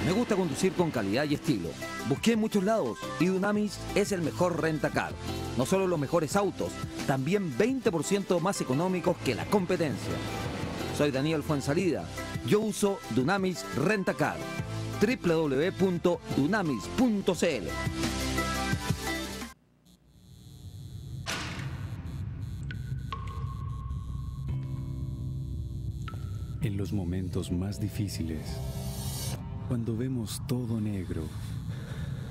Me gusta conducir con calidad y estilo. Busqué en muchos lados y Dunamis es el mejor rentacar. No solo los mejores autos, también 20% más económicos que la competencia. Soy Daniel Fuensalida. Yo uso Dunamis Rentacar. www.dunamis.cl. En los momentos más difíciles, cuando vemos todo negro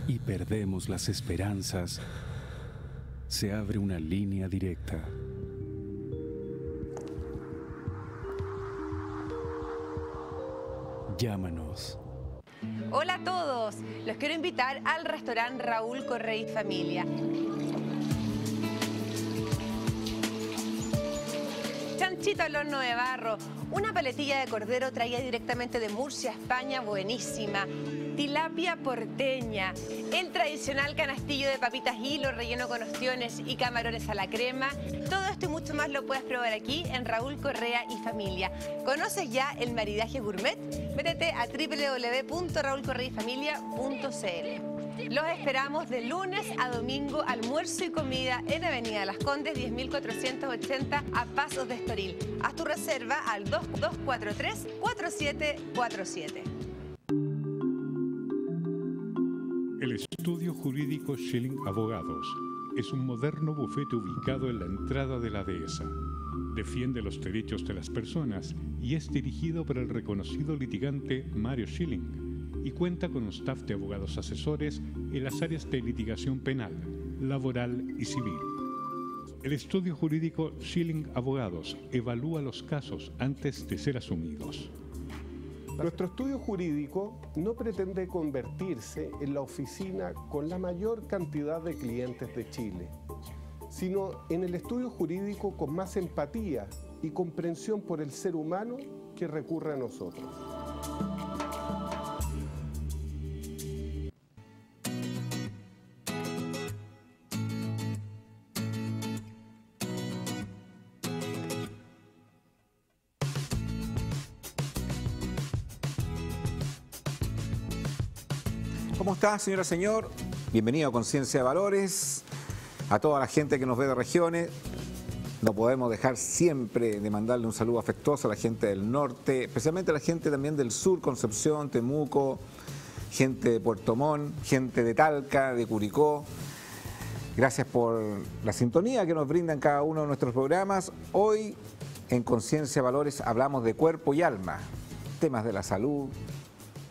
y perdemos las esperanzas, se abre una línea directa. Llámanos. Hola a todos, los quiero invitar al restaurante Raúl Correa y Familia. Chanchito al horno de barro, una paletilla de cordero traída directamente de Murcia, España, buenísima. Tilapia porteña, el tradicional canastillo de papitas hilo relleno con ostiones y camarones a la crema. Todo esto y mucho más lo puedes probar aquí en Raúl Correa y Familia. ¿Conoces ya el maridaje gourmet? Métete a www.raulcorreayfamilia.cl. Los esperamos de lunes a domingo, almuerzo y comida en Avenida Las Condes 10.480 a Pasos de Estoril. Haz tu reserva al 2243-4747. El estudio jurídico Schilling Abogados es un moderno bufete ubicado en la entrada de la dehesa. Defiende los derechos de las personas y es dirigido por el reconocido litigante Mario Schilling y cuenta con un staff de abogados asesores en las áreas de litigación penal, laboral y civil. El estudio jurídico Schilling Abogados evalúa los casos antes de ser asumidos. Nuestro estudio jurídico no pretende convertirse en la oficina con la mayor cantidad de clientes de Chile, sino en el estudio jurídico con más empatía y comprensión por el ser humano que recurre a nosotros. ¿Cómo está, señora, señor? Bienvenido a Conciencia de Valores. A toda la gente que nos ve de regiones, no podemos dejar siempre de mandarle un saludo afectuoso a la gente del norte, especialmente a la gente también del sur, Concepción, Temuco, gente de Puerto Montt, gente de Talca, de Curicó. Gracias por la sintonía que nos brindan cada uno de nuestros programas. Hoy, en Conciencia de Valores, hablamos de cuerpo y alma, temas de la salud,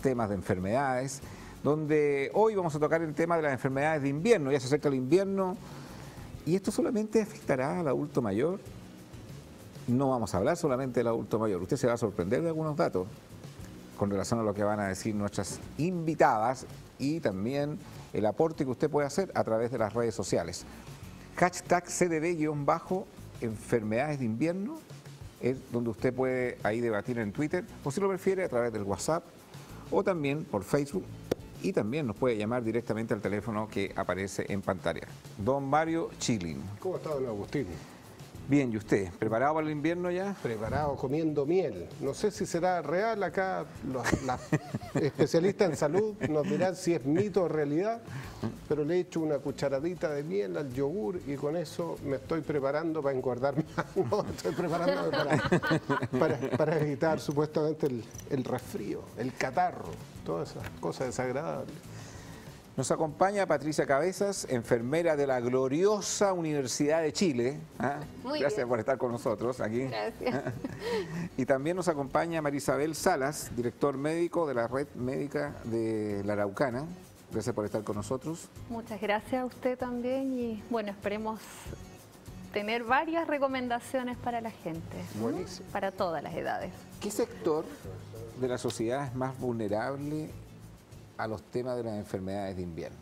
temas de enfermedades, donde hoy vamos a tocar el tema de las enfermedades de invierno. Ya se acerca el invierno y esto solamente afectará al adulto mayor. No vamos a hablar solamente del adulto mayor. Usted se va a sorprender de algunos datos con relación a lo que van a decir nuestras invitadas y también el aporte que usted puede hacer a través de las redes sociales. Hashtag CDD-enfermedades de invierno es donde usted puede ahí debatir en Twitter o si lo prefiere a través del WhatsApp o también por Facebook. Y también nos puede llamar directamente al teléfono que aparece en pantalla. Don Mario Schilling. ¿Cómo está, don Agustín? Bien, ¿y usted? ¿Preparado para el invierno ya? Preparado, comiendo miel. No sé si será real acá, las especialistas en salud nos dirán si es mito o realidad, pero le he hecho una cucharadita de miel al yogur y con eso me estoy preparando para engordar más. No, estoy preparándome para evitar supuestamente el resfrío, el catarro, todas esas cosas desagradables. Nos acompaña Patricia Cabezas, enfermera de la gloriosa Universidad de Chile. Gracias por estar con nosotros aquí. Gracias. Y también nos acompaña Marisabel Salas, director médico de la Red Médica de la Araucana. Gracias por estar con nosotros. Muchas gracias a usted también y bueno, esperemos tener varias recomendaciones para la gente. Buenísimo. Para todas las edades. ¿Qué sector de la sociedad es más vulnerable a los temas de las enfermedades de invierno?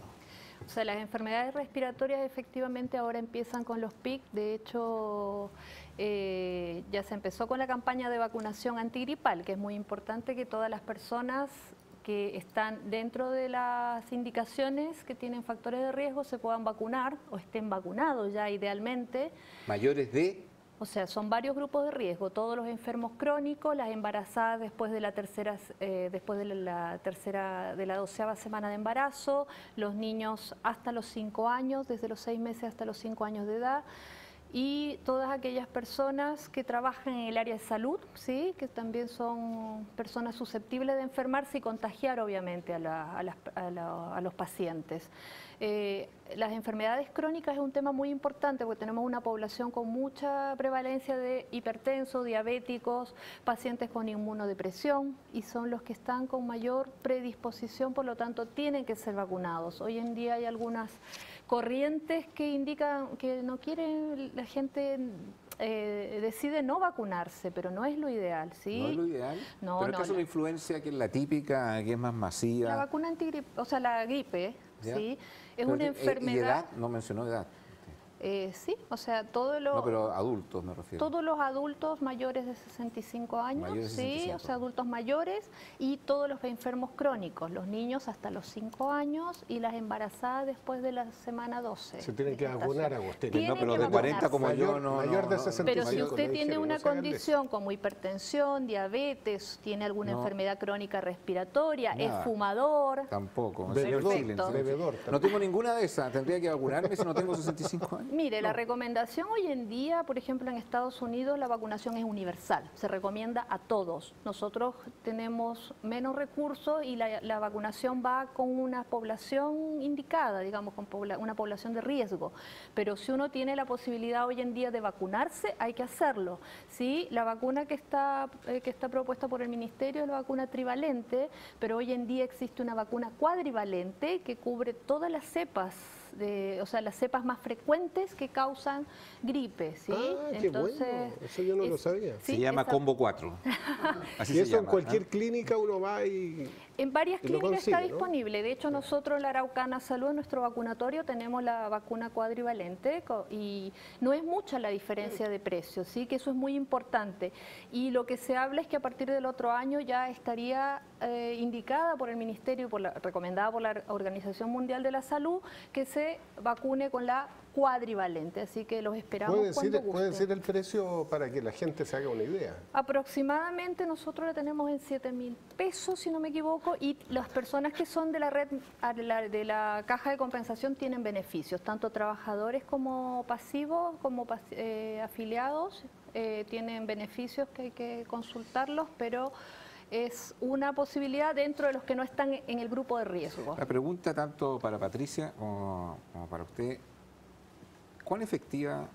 O sea, las enfermedades respiratorias efectivamente ahora empiezan con los PIC. De hecho, ya se empezó con la campaña de vacunación antigripal, que es muy importante que todas las personas que están dentro de las indicaciones que tienen factores de riesgo se puedan vacunar o estén vacunados ya idealmente. ¿Mayores de O sea, son varios grupos de riesgo, todos los enfermos crónicos, las embarazadas después de la 12ª semana de embarazo, los niños hasta los 5 años, desde los 6 meses hasta los 5 años de edad, y todas aquellas personas que trabajan en el área de salud, ¿sí? Que también son personas susceptibles de enfermarse y contagiar obviamente a los pacientes. Las enfermedades crónicas es un tema muy importante porque tenemos una población con mucha prevalencia de hipertensos, diabéticos, pacientes con inmunodepresión y son los que están con mayor predisposición, por lo tanto tienen que ser vacunados. Hoy en día hay algunas corrientes que indican que no quieren, la gente decide no vacunarse, pero no es lo ideal, ¿sí? ¿No es lo ideal? No, ¿Pero acaso la influencia, que es la típica, que es más masiva? La vacuna antigripe, o sea, la gripe, ¿Ya? ¿sí? Es Pero una enfermedad... ¿Y edad? No mencionó edad. Sí, o sea, todos los... No, pero adultos me refiero. Todos los adultos mayores de 65 años, Mayores de 65. sí, o sea, adultos mayores y todos los enfermos crónicos, los niños hasta los 5 años y las embarazadas después de la semana 12. Se tienen que vacunar, Agustín. No, pero de 40 como yo no... Mayor de 65. Pero si usted tiene dijeron, una no se hagan condición como hipertensión, diabetes, tiene alguna No. enfermedad crónica respiratoria, Nada. es fumador... Tampoco. Bebedor, señor Chile, ¿sí? bebedor No también. tengo ninguna de esas. ¿Tendría que vacunarme si no tengo 65 años? Mire, la recomendación hoy en día, por ejemplo, en Estados Unidos, la vacunación es universal, se recomienda a todos. Nosotros tenemos menos recursos y la vacunación va con una población indicada, digamos, con una población de riesgo. Pero si uno tiene la posibilidad hoy en día de vacunarse, hay que hacerlo. ¿Sí? La vacuna que está propuesta por el Ministerio es la vacuna trivalente, pero hoy en día existe una vacuna cuadrivalente que cubre todas las cepas, o sea, las cepas más frecuentes que causan gripe, ¿sí? Ah, qué bueno. Eso yo no lo sabía. sí, se llama esa- Combo 4. Así Y se eso llama, en cualquier ¿ah? clínica uno va y... En varias Y lo clínicas está consigue, ¿no? disponible. De hecho, nosotros en la Araucana Salud, en nuestro vacunatorio, tenemos la vacuna cuadrivalente y no es mucha la diferencia de precio, ¿sí? Que eso es muy importante. Y lo que se habla es que a partir del otro año ya estaría indicada por el Ministerio, recomendada por la Organización Mundial de la Salud, que se vacune con la cuadrivalente. Así que los esperamos cuando ¿Puede gusten. decir el precio para que la gente se haga una idea? Aproximadamente nosotros la tenemos en 7.000 pesos, si no me equivoco, y las personas que son de la red de la caja de compensación tienen beneficios, tanto trabajadores como pasivos, como afiliados, tienen beneficios que hay que consultarlos, pero es una posibilidad dentro de los que no están en el grupo de riesgo. La pregunta tanto para Patricia como para usted, ¿cuán efectiva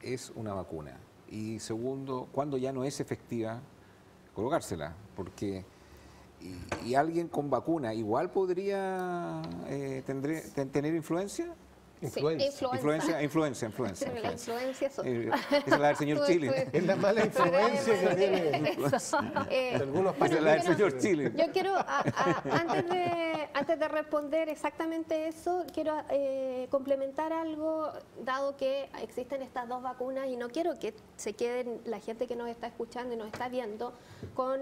es una vacuna? Y segundo, ¿cuándo ya no es efectiva colocársela? Porque y alguien con vacuna igual podría tener influencia. Influencia. Influencia. La influencia es otra. Esa es la del señor Chile. Es la mala influencia que tiene algunos Esa es la del señor Chile. Yo quiero, antes de responder exactamente eso, quiero complementar algo, dado que existen estas dos vacunas y no quiero que se queden la gente que nos está escuchando y nos está viendo con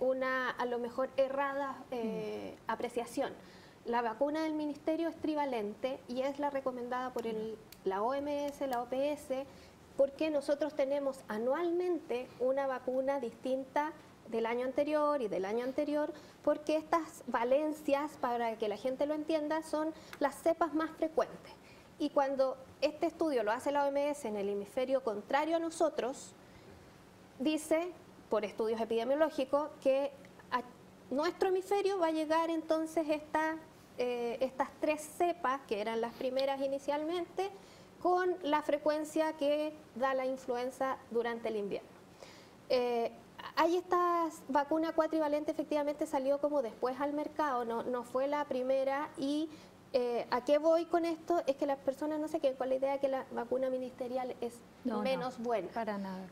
una a lo mejor errada apreciación. La vacuna del Ministerio es trivalente y es la recomendada por la OMS, la OPS, porque nosotros tenemos anualmente una vacuna distinta del año anterior y del año anterior, porque estas valencias, para que la gente lo entienda, son las cepas más frecuentes. Y cuando este estudio lo hace la OMS en el hemisferio contrario a nosotros, dice, por estudios epidemiológicos, que a nuestro hemisferio va a llegar entonces estas 3 cepas, que eran las primeras inicialmente, con la frecuencia que da la influenza durante el invierno. Hay esta vacuna cuatrivalente, efectivamente salió como después al mercado, no fue la primera, y ¿a qué voy con esto? Es que las personas no se queden con la idea de que la vacuna ministerial es menos buena. Para nada.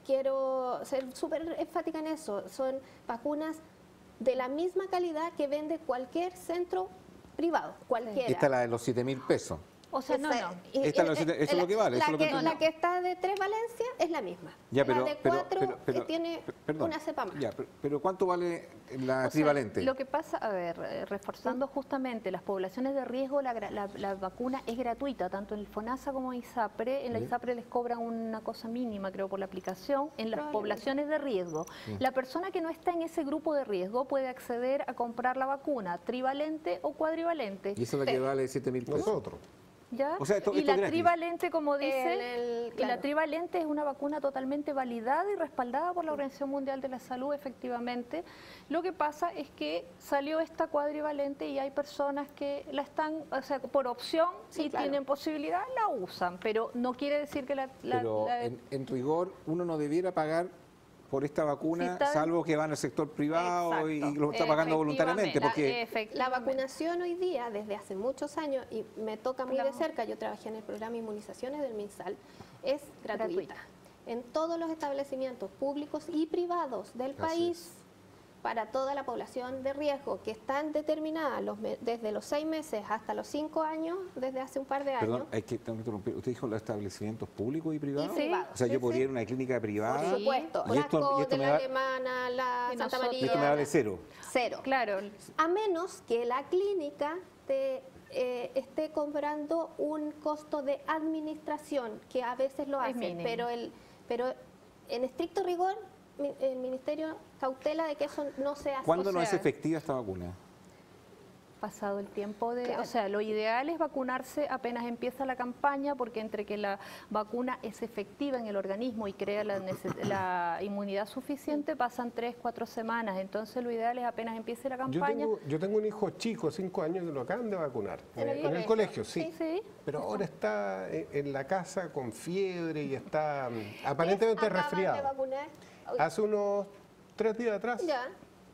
Quiero ser súper enfática en eso, son vacunas de la misma calidad que vende cualquier centro privado, cualquiera. Esta es la de los 7.000 pesos. O sea, no. Eso es lo que vale. La que está de 3 valencias es la misma. Ya, la de 4 tiene una cepa más. Ya, pero ¿cuánto vale la O sea, trivalente? lo que pasa, a ver, reforzando justamente las poblaciones de riesgo, la vacuna es gratuita, tanto en el FONASA como en ISAPRE. En la ISAPRE les cobran una cosa mínima, creo, por la aplicación. En las poblaciones de riesgo, la persona que no está en ese grupo de riesgo puede acceder a comprar la vacuna trivalente o cuadrivalente. ¿Y eso es la que vale 7.000 pesos? Nosotros. ¿Ya? O sea, y la trivalente, como dice, claro. la trivalente es una vacuna totalmente validada y respaldada por la Organización Mundial de la Salud, efectivamente. Lo que pasa es que salió esta cuadrivalente y hay personas que la están, o sea, por opción, si tienen posibilidad, la usan, pero no quiere decir que Pero en rigor, uno no debiera pagar por esta vacuna, salvo que va en el sector privado y lo está pagando voluntariamente. Porque la vacunación hoy día, desde hace muchos años, y me toca muy de cerca, yo trabajé en el programa de inmunizaciones del MinSal, es gratuita. En todos los establecimientos públicos y privados del país, para toda la población de riesgo, que están determinadas desde los 6 meses hasta los 5 años, desde hace un par de años. Perdón, tengo que interrumpir. ¿Usted dijo los establecimientos públicos y privados? Y privados. O sea, yo podría ir a una clínica privada. Por supuesto. Y esto de la Alemana, la Santa María. Y esto me vale cero. Cero. Claro. A menos que la clínica te esté cobrando un costo de administración, que a veces lo hacen, pero en estricto rigor, el Ministerio cautela de que eso no se hace. ¿Cuándo no es efectiva esta vacuna? Pasado el tiempo de... O sea, lo ideal es vacunarse apenas empieza la campaña, porque entre que la vacuna es efectiva en el organismo y crea la inmunidad suficiente, pasan 3-4 semanas. Entonces, lo ideal es apenas empiece la campaña. Yo tengo un hijo chico, 5 años, que lo acaban de vacunar. En el colegio, sí. Pero ahora está en la casa con fiebre y está aparentemente resfriado. Hace unos 3 días atrás.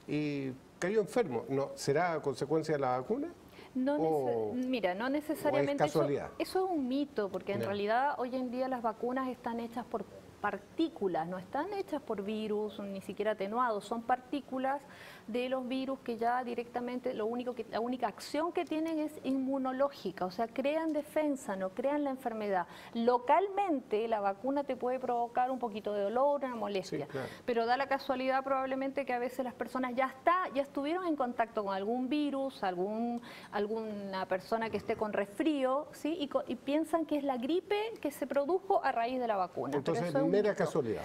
Y cayó enfermo. ¿No, ¿será consecuencia de la vacuna? Mira, no necesariamente. ¿O es casualidad? Eso es un mito, porque en realidad hoy en día las vacunas están hechas por partículas, no están hechas por virus, ni siquiera atenuados, son partículas de los virus que ya directamente la única acción que tienen es inmunológica, o sea, crean defensa, no crean la enfermedad. Localmente la vacuna te puede provocar un poquito de dolor, una molestia, pero da la casualidad probablemente que a veces las personas ya estuvieron en contacto con algún virus, alguna persona que esté con resfrío, ¿sí? y piensan que es la gripe que se produjo a raíz de la vacuna. Entonces, mera casualidad.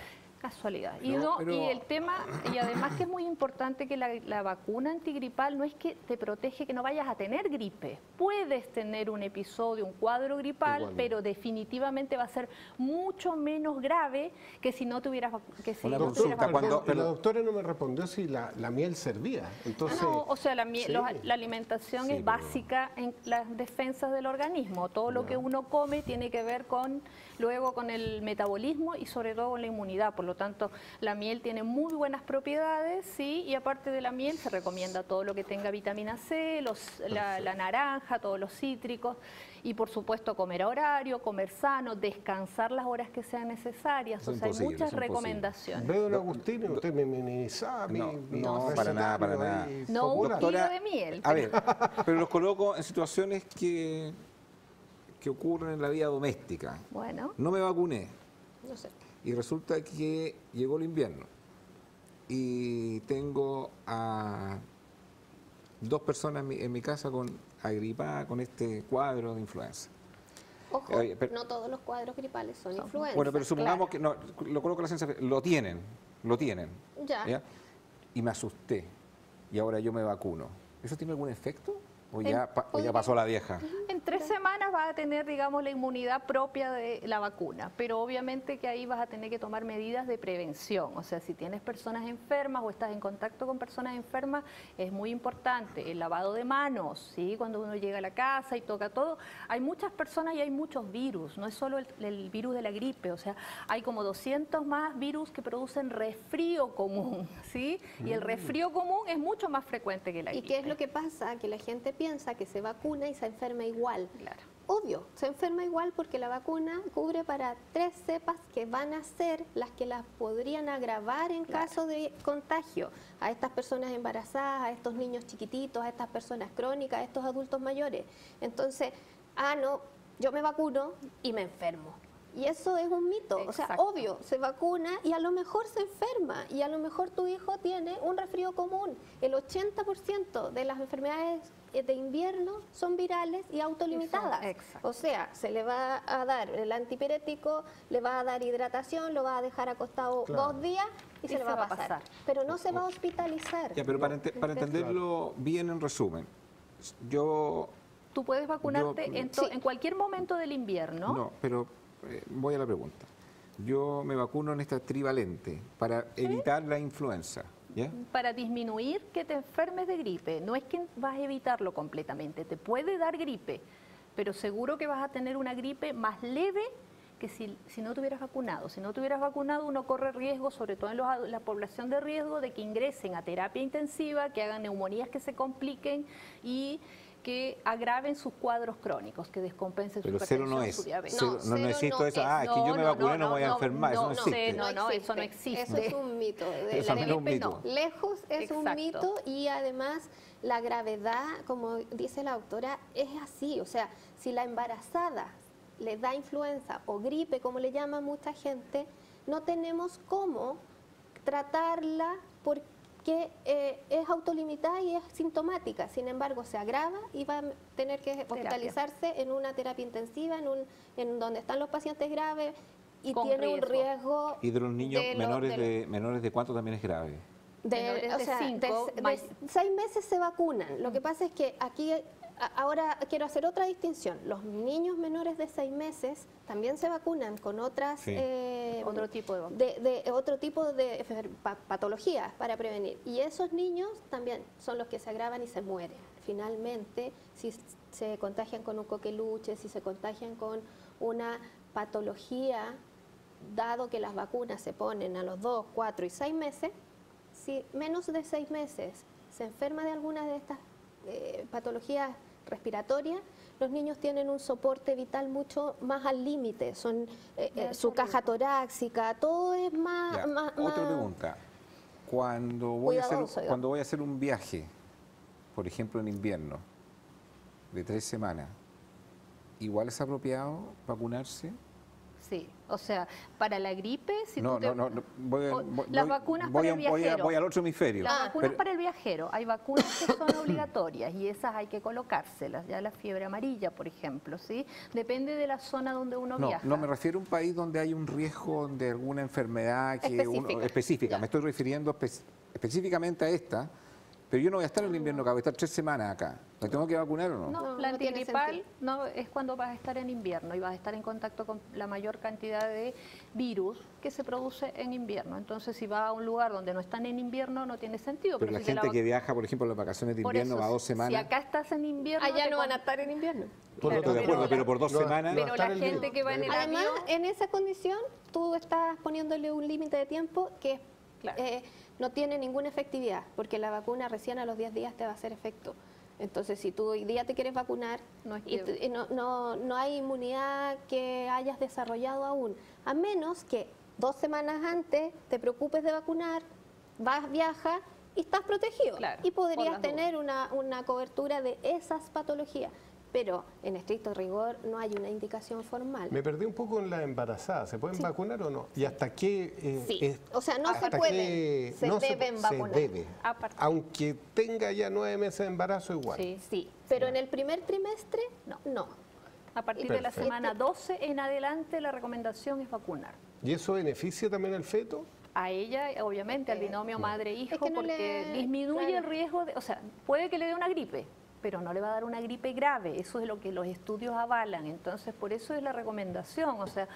Y el tema, y además que es muy importante que la vacuna antigripal no es que te protege que no vayas a tener gripe. Puedes tener un episodio, un cuadro gripal, pero definitivamente va a ser mucho menos grave que si no tuvieras vacuna. La doctora no me respondió si la miel servía. Entonces, o sea, la alimentación es básica en las defensas del organismo. Todo lo que uno come tiene que ver con el metabolismo y sobre todo con la inmunidad. Por lo tanto, la miel tiene muy buenas propiedades, ¿sí? Y aparte de la miel se recomienda todo lo que tenga vitamina C, la naranja, todos los cítricos y por supuesto comer a horario, comer sano, descansar las horas que sean necesarias. O sea, hay muchas recomendaciones. Veo, don Agustín, usted me minimizaba. No, para nada. No, un kilo de miel. A ver, pero los coloco en situaciones que ocurren en la vida doméstica. Bueno. No me vacuné. No sé. Y resulta que llegó el invierno y tengo a 2 personas en mi casa agripadas con este cuadro de influenza. Ojo, no todos los cuadros gripales son influenza. Bueno, pero supongamos que, lo coloco la ciencia, lo tienen. ¿Ya? Y me asusté y ahora yo me vacuno. ¿Eso tiene algún efecto? ¿O ya pasó la vieja? En 3 semanas vas a tener, digamos, la inmunidad propia de la vacuna, pero obviamente que ahí vas a tener que tomar medidas de prevención. O sea, si tienes personas enfermas o estás en contacto con personas enfermas, es muy importante el lavado de manos, ¿sí? Cuando uno llega a la casa y toca todo. Hay muchas personas y hay muchos virus, no es solo el virus de la gripe, o sea, hay como 200 más virus que producen resfrío común, ¿sí? Y el resfrío común es mucho más frecuente que la gripe. ¿Y qué es lo que pasa? Que la gente piensa que se vacuna y se enferma igual. Claro. Obvio, se enferma igual porque la vacuna cubre para 3 cepas que van a ser las que las podrían agravar en caso de contagio a estas personas embarazadas, a estos niños chiquititos, a estas personas crónicas, a estos adultos mayores. Entonces, yo me vacuno y me enfermo. Y eso es un mito, o sea, Exacto. obvio, se vacuna y a lo mejor se enferma y a lo mejor tu hijo tiene un resfrío común. El 80% de las enfermedades de invierno son virales y autolimitadas. Exacto. O sea, se le va a dar el antipirético, le va a dar hidratación, lo va a dejar acostado Claro. 2 días y se le va a pasar. Pero no se va a hospitalizar. Ya, pero para entenderlo bien en resumen, yo... Tú puedes vacunarte Sí. en cualquier momento del invierno. No, pero voy a la pregunta. Yo me vacuno en esta trivalente para evitar la influenza, ¿ya? Para disminuir que te enfermes de gripe. No es que vas a evitarlo completamente, te puede dar gripe, pero seguro que vas a tener una gripe más leve que si no te hubieras vacunado. Si no te hubieras vacunado, uno corre riesgo, sobre todo en la población de riesgo, de que ingresen a terapia intensiva, que hagan neumonías que se compliquen y que agraven sus cuadros crónicos, que descompensen su Pero cero no hipertensión, es. su diabetes. Cero, no cero existe no eso. es. Es que yo me vacuné, no me voy a enfermar. Eso no existe. No, eso no existe. Eso es un mito. De Eso la no es un gripe mito. no. Lejos es un Exacto. mito y además la gravedad, como dice la doctora, es así. O sea, si la embarazada le da influenza o gripe, como le llama mucha gente, no tenemos cómo tratarla porque es autolimitada y es sintomática. Sin embargo, se agrava y va a tener que hospitalizarse en una terapia intensiva, en donde están los pacientes graves y Con tiene un riesgo. riesgo. Y de los niños de lo- menores de lo- menores de cuánto también es grave. Menores o de sea, 5, de 6 meses se vacunan. Lo que pasa es que aquí, ahora quiero hacer otra distinción. Los niños menores de 6 meses también se vacunan con otras Sí. Otro tipo de vacuna. otro tipo de patologías para prevenir. Y esos niños también son los que se agravan y se mueren. Finalmente, si se contagian con un coqueluche, si se contagian con una patología, dado que las vacunas se ponen a los 2, 4 y 6 meses, si menos de 6 meses se enferma de alguna de estas patologías respiratorias, los niños tienen un soporte vital mucho más al límite, son su caja torácica, todo es más... Ya, más- otra más- pregunta. Cuando voy a Cuidadoso, digamos. cuando voy a hacer un viaje, por ejemplo en invierno, de 3 semanas, ¿igual es apropiado vacunarse? Sí, o sea, para la gripe, si No, tú te... no, voy, O- voy- las voy- vacunas voy para a- el viajero. voy al otro hemisferio. Las vacunas Pero- para el viajero, hay vacunas que son obligatorias y esas hay que colocárselas, ya la fiebre amarilla, por ejemplo, ¿sí? Depende de la zona donde uno No, viaja. no me refiero a un país donde hay un riesgo de alguna enfermedad específica. Ya. Me estoy refiriendo específicamente a esta, pero yo no voy a estar en el invierno acá, voy a estar 3 semanas acá. ¿Me tengo que vacunar o no? No, No, la no tiene antigripal sentido. no es cuando vas a estar en invierno y vas a estar en contacto con la mayor cantidad de virus que se produce en invierno. Entonces, si vas a un lugar donde no están en invierno, no tiene sentido. Pero la si te gente vac- que viaja, por ejemplo, en las vacaciones de Por invierno eso, va 2 Si semanas. acá estás en invierno... Allá te no van a con- estar en invierno. Por lo Estoy de tanto, acuerdo, pero por 2 no va- semanas. no va a Pero estar la el gente virus. que va en el Además, avión... en esa condición, tú estás poniéndole un límite de tiempo que Claro. no tiene ninguna efectividad, porque la vacuna recién a los 10 días te va a hacer efecto. Entonces, si tú hoy día te quieres vacunar No es y que- no hay inmunidad que hayas desarrollado aún, a menos que 2 semanas antes te preocupes de vacunar, viajas y estás protegido. Claro, Y por podrías las tener una cobertura de esas patologías. Pero en estricto rigor no hay una indicación formal. Me perdí un poco en la embarazada. ¿Se pueden vacunar o no? ¿Y hasta qué? Sí. O sea, no se hasta pueden, qué se deben vacunar. Se debe. Aparte. Aunque tenga ya 9 meses de embarazo, igual. Sí. Sí, pero en el primer trimestre, No. no. A partir de la Perfecto. semana 12 en adelante, la recomendación es vacunar. ¿Y eso beneficia también al feto? A ella, obviamente, al binomio madre-hijo, Es que no porque le- disminuye claro. el riesgo de... O sea, puede que le dé una gripe, pero no le va a dar una gripe grave. Eso es lo que los estudios avalan. Entonces, por eso es la recomendación. O sea,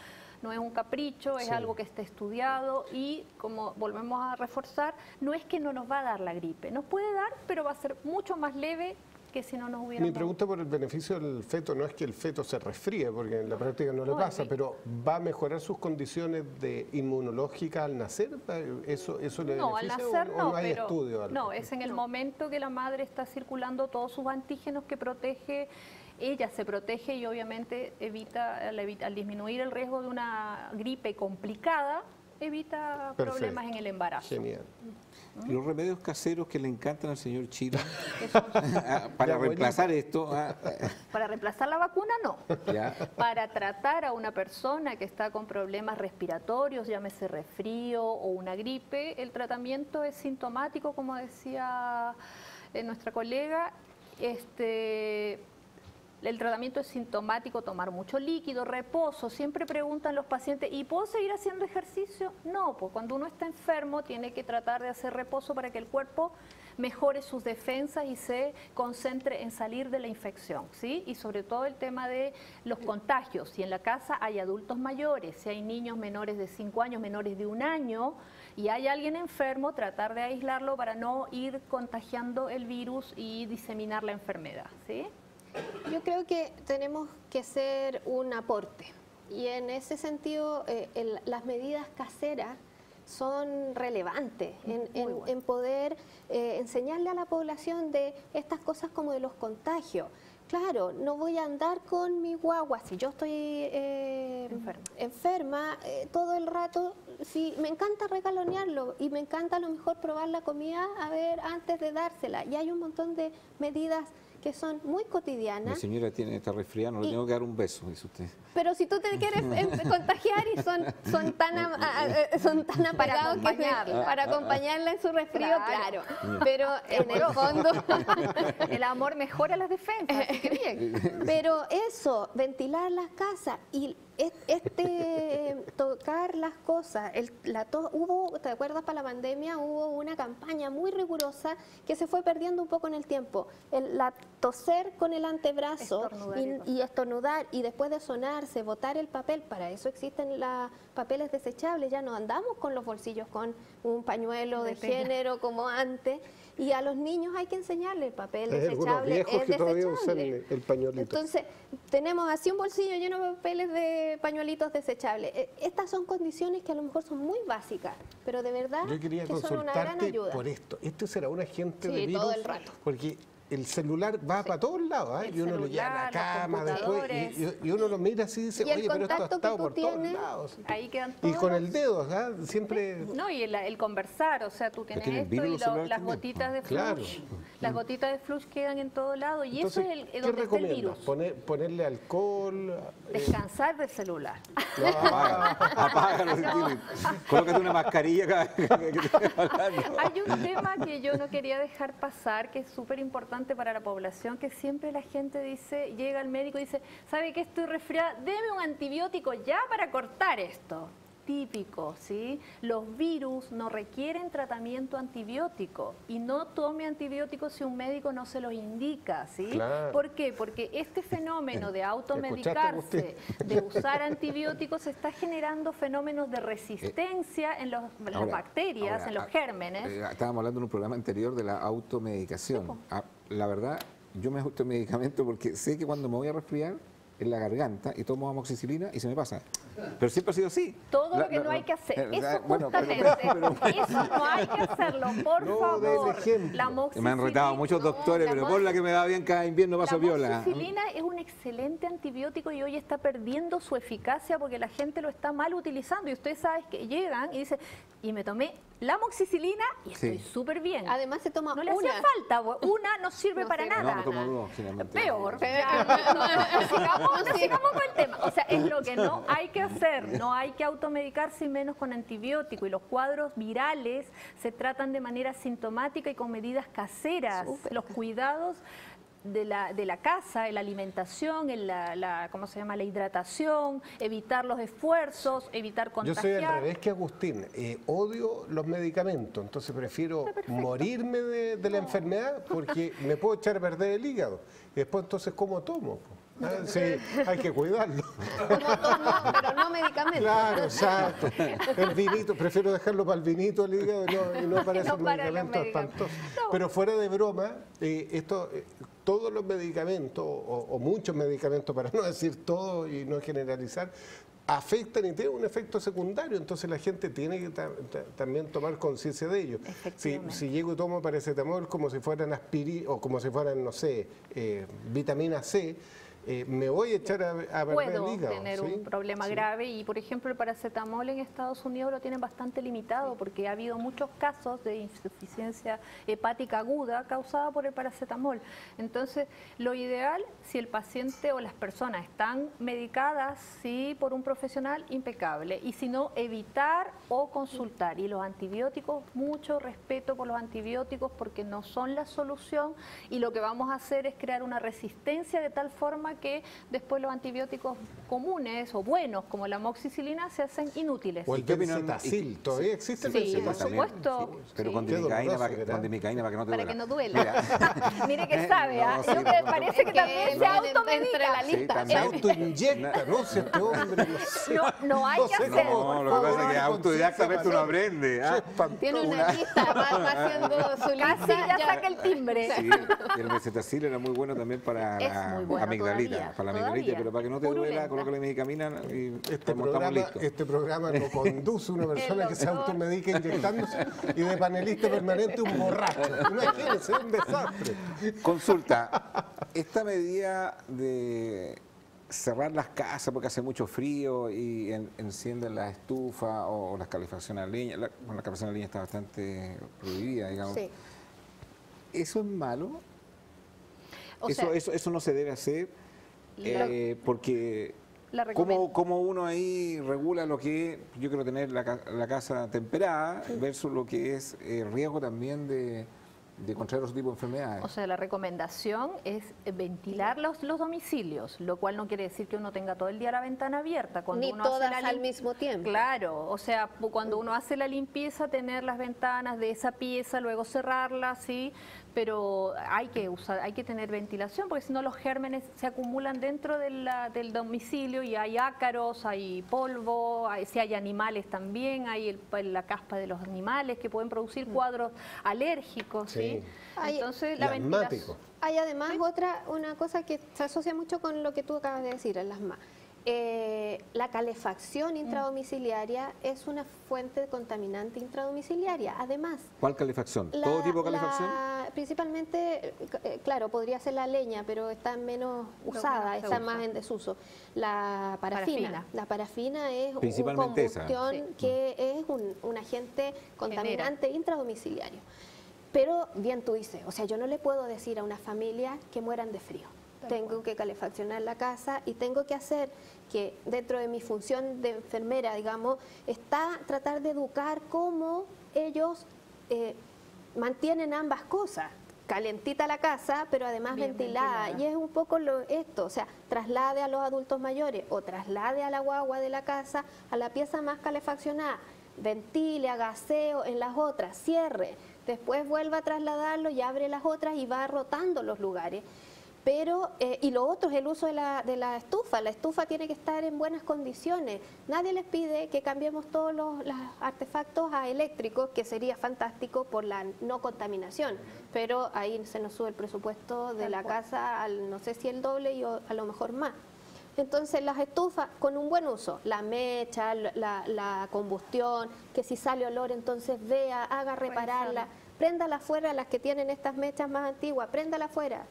no es un capricho, es Sí. algo que está estudiado y, como volvemos a reforzar, no es que no nos va a dar la gripe. Nos puede dar, pero va a ser mucho más leve que si no nos hubiera Mi pregunta por el beneficio del feto no es que el feto se resfríe, porque en la práctica no le No, pasa, el- pero ¿va a mejorar sus condiciones de inmunológica al nacer? ¿Eso le No, al beneficia nacer o no, no hay pero estudio? al no, respecto? es en el momento que la madre está circulando todos sus antígenos que protege, ella se protege y obviamente evita, al disminuir el riesgo de una gripe complicada, evita Perfecto. problemas en el embarazo. Genial. Los remedios caseros que le encantan al señor Chila Eso- para Ya, reemplazar esto. Para reemplazar la vacuna, no. Ya. Para tratar a una persona que está con problemas respiratorios, llámese resfrío o una gripe, el tratamiento es sintomático, como decía nuestra colega. El tratamiento es sintomático, tomar mucho líquido, reposo. Siempre preguntan los pacientes, ¿y puedo seguir haciendo ejercicio? No, pues cuando uno está enfermo tiene que tratar de hacer reposo para que el cuerpo mejore sus defensas y se concentre en salir de la infección, ¿sí? Y sobre todo el tema de los contagios. Si en la casa hay adultos mayores, si hay niños menores de 5 años, menores de 1 año, y hay alguien enfermo, tratar de aislarlo para no ir contagiando el virus y diseminar la enfermedad, ¿sí? Yo creo que tenemos que ser un aporte y en ese sentido las medidas caseras son relevantes en poder enseñarle a la población de estas cosas como de los contagios. Claro, no voy a andar con mi guagua si yo estoy enferma todo el rato. Sí, me encanta regalonearlo y me encanta a lo mejor probar la comida a ver antes de dársela. Y hay un montón de medidas que son muy Mi cotidianas. señora está resfriada, no le tengo que dar un beso, dice usted. Pero si tú te quieres contagiar y son tan apagados para acompañarla en su resfrío, claro. Pero en el fondo El amor mejora las defensas, así que bien. Pero eso, ventilar las casas y tocar las cosas. ¿Te acuerdas para la pandemia? Hubo una campaña muy rigurosa que se fue perdiendo un poco en el tiempo. La toser con el antebrazo y estornudar y después de sonarse, botar el papel. Para eso existen los papeles desechables. Ya no andamos con los bolsillos con un pañuelo de género como antes. Y a los niños hay que enseñarle el papel desechable. Viejos que todavía usan el pañuelito. Entonces, tenemos así un bolsillo lleno de papeles de pañuelitos desechables. Estas son condiciones que a lo mejor son muy básicas, pero de verdad Yo quería que son una gran consultarte ayuda. por esto. ¿Esto será un agente de Sí, virus? todo el rato. Porque el celular va para todos lados, ¿eh? El Y uno lo lleva a la celular, los cama después y uno lo mira así y dice, Y el oye, pero esto ha contacto que estado tú por todos tienes, lados. Ahí quedan Y todos con los- el dedo, ¿ah? Siempre... No, y el conversar, o sea, tú tienes tienen esto virus y los celulares las también. gotitas de Claro. flush. Las gotitas de flush quedan en todo lado y Entonces, eso es ¿qué donde está el recomiendas? virus. ¿Ponerle alcohol? Descansar del celular. Apágalo, si tiene. Colócate una mascarilla cada vez que estés hablando. Hay un tema que yo no quería dejar pasar, que es súper importante para la población, que siempre la gente dice, llega al médico y dice, ¿sabe qué? Estoy resfriada, deme un antibiótico ya para cortar esto. Típico, ¿sí? Los virus no requieren tratamiento antibiótico y no tome antibióticos si un médico no se los indica, ¿sí? Claro. ¿Por qué? Porque este fenómeno de ¿Escuchaste, automedicarse, Agustín? de usar antibióticos, está generando fenómenos de resistencia en las Ahora, bacterias, en los gérmenes. Estábamos hablando en un programa anterior de la automedicación. La verdad, yo me ajusto medicamento porque sé que cuando me voy a resfriar en la garganta y tomo amoxicilina y se me pasa. Pero siempre ha sido así. Todo lo que no hay que hacer. Eso bueno, justamente. Eso no hay que hacerlo, por No, favor. del ejemplo. La amoxicilina. Me han retado muchos doctores, pero por la que me va bien cada invierno paso La viola. amoxicilina es un excelente antibiótico y hoy está perdiendo su eficacia porque la gente lo está mal utilizando. Y ustedes saben que llegan y dicen, y me tomé la amoxicilina y estoy Sí. súper bien. Además se toma No le una. hacía falta, una no sirve para sirve. nada. No, me tomo dos, generalmente. Peor. No sigamos con el tema. O sea, es lo que no hay que hacer. No hay que automedicarse y menos con antibiótico. Y los cuadros virales se tratan de manera sintomática y con medidas caseras. Súper. Los cuidados de la casa, la alimentación, ¿cómo se llama? La hidratación, evitar los esfuerzos, evitar Yo contagiar. soy al revés que Agustín. Odio los medicamentos, entonces prefiero morirme de la enfermedad porque me puedo echar a perder el hígado. Y después, entonces, ¿cómo tomo? Ah, sí, hay que cuidarlo. Pero no medicamentos. Claro, exacto. El vinito, prefiero dejarlo para el vinito, el hígado, y no para esos No para los medicamentos medicamentos. espantosos. No. Pero fuera de broma, todos los medicamentos, o muchos medicamentos, para no decir todo y no generalizar, afectan y tienen un efecto secundario, entonces la gente tiene que también tomar conciencia de ello. Si llego y tomo paracetamol como si fueran aspirina o como si fueran, no sé, vitamina C, me voy a echar a perder el Puedo hígado. tener ¿sí? un problema grave y, por ejemplo, el paracetamol en Estados Unidos lo tienen bastante limitado porque ha habido muchos casos de insuficiencia hepática aguda causada por el paracetamol. Entonces, lo ideal, si el paciente o las personas están medicadas, sí, por un profesional, impecable. Y si no, evitar o consultar. Y los antibióticos, mucho respeto por los antibióticos porque no son la solución y lo que vamos a hacer es crear una resistencia de tal forma que después los antibióticos comunes o buenos como la amoxicilina se hacen inútiles. O el Benzetacil, ¿todavía existe el Sí, Benzetacil? por supuesto. Sí, pero Sí. con Qué dimicaína doloroso, para que no te Para duela. que no duela. Mira. Mire que sabe, ¿ah? No, Yo sí, que por parece que también se automedica. entre la Sí, lista. Se también. autoinyecta, ¿no? Si este hombre no sé. No hay que sé hacer. cómo, No, por lo que favor, pasa es que no hay autodidactamente uno conciencia, aprende. valor. ¿ah? Qué espantoso. Tiene una lista, va haciendo su lista. Casi ya saca el timbre. Sí, y el Benzetacil era muy bueno también para Es la muy bueno amigdalita. todavía, Para la todavía. amigdalita, pero para que no te duela, Purulenta. colócale medicamina y estamos Programa, listos. este programa lo conduce una persona que se doctor. automedica inyectándose y de panelista permanente un borracho. Imagínense, un desastre. Consulta, esta medida de cerrar las casas porque hace mucho frío y encienden la estufa o las calefacciones a leña, la calefacción a leña está bastante prohibida, digamos. Sí. ¿Eso es malo? O sea, Eso no se debe hacer porque la recomiendo. ¿cómo uno ahí regula lo que es, yo quiero tener la casa temperada versus lo que es riesgo también de contraer otro tipo de enfermedades? O sea, la recomendación es ventilar los domicilios, lo cual no quiere decir que uno tenga todo el día la ventana abierta. Cuando Ni uno hace todas la al mismo tiempo. Claro, o sea, cuando uno hace la limpieza, tener las ventanas de esa pieza, luego cerrarlas, sí, pero hay que tener ventilación, porque si no los gérmenes se acumulan dentro del domicilio y hay ácaros, hay polvo, si hay animales también, hay la caspa de los animales que pueden producir cuadros alérgicos, ¿sí? Entonces, la Y ventilación. asmático. Hay además una cosa que se asocia mucho con lo que tú acabas de decir, el asma. La calefacción intradomiciliaria es una fuente de contaminante intradomiciliaria. Además, ¿Cuál calefacción? ¿Todo tipo de calefacción? Principalmente, claro, podría ser la leña, pero está menos usada, menos se está usa. más en desuso. La parafina. La parafina es una Principalmente esa. combustión Sí. que es un agente contaminante intradomiciliario. Pero bien tú dices, o sea, yo no le puedo decir a una familia que mueran de frío. Tengo que calefaccionar la casa y tengo que hacer que dentro de mi función de enfermera, digamos, está tratar de educar cómo ellos mantienen ambas cosas. Calentita la casa, pero además Bien ventilada. ventilada. Y es un poco esto, o sea, traslade a los adultos mayores o traslade a la guagua de la casa a la pieza más calefaccionada. Ventile, haga aseo en las otras, cierre. Después vuelva a trasladarlo y abre las otras y va rotando los lugares. Pero, y lo otro es el uso de la estufa. La estufa tiene que estar en buenas condiciones. Nadie les pide que cambiemos todos los artefactos a eléctricos, que sería fantástico por la no contaminación. Pero ahí se nos sube el presupuesto de la casa al no sé si el doble y a lo mejor más. Entonces las estufas con un buen uso, la mecha, la combustión, que si sale olor entonces vea, haga repararla, préndala afuera, las que tienen estas mechas más antiguas, préndala afuera,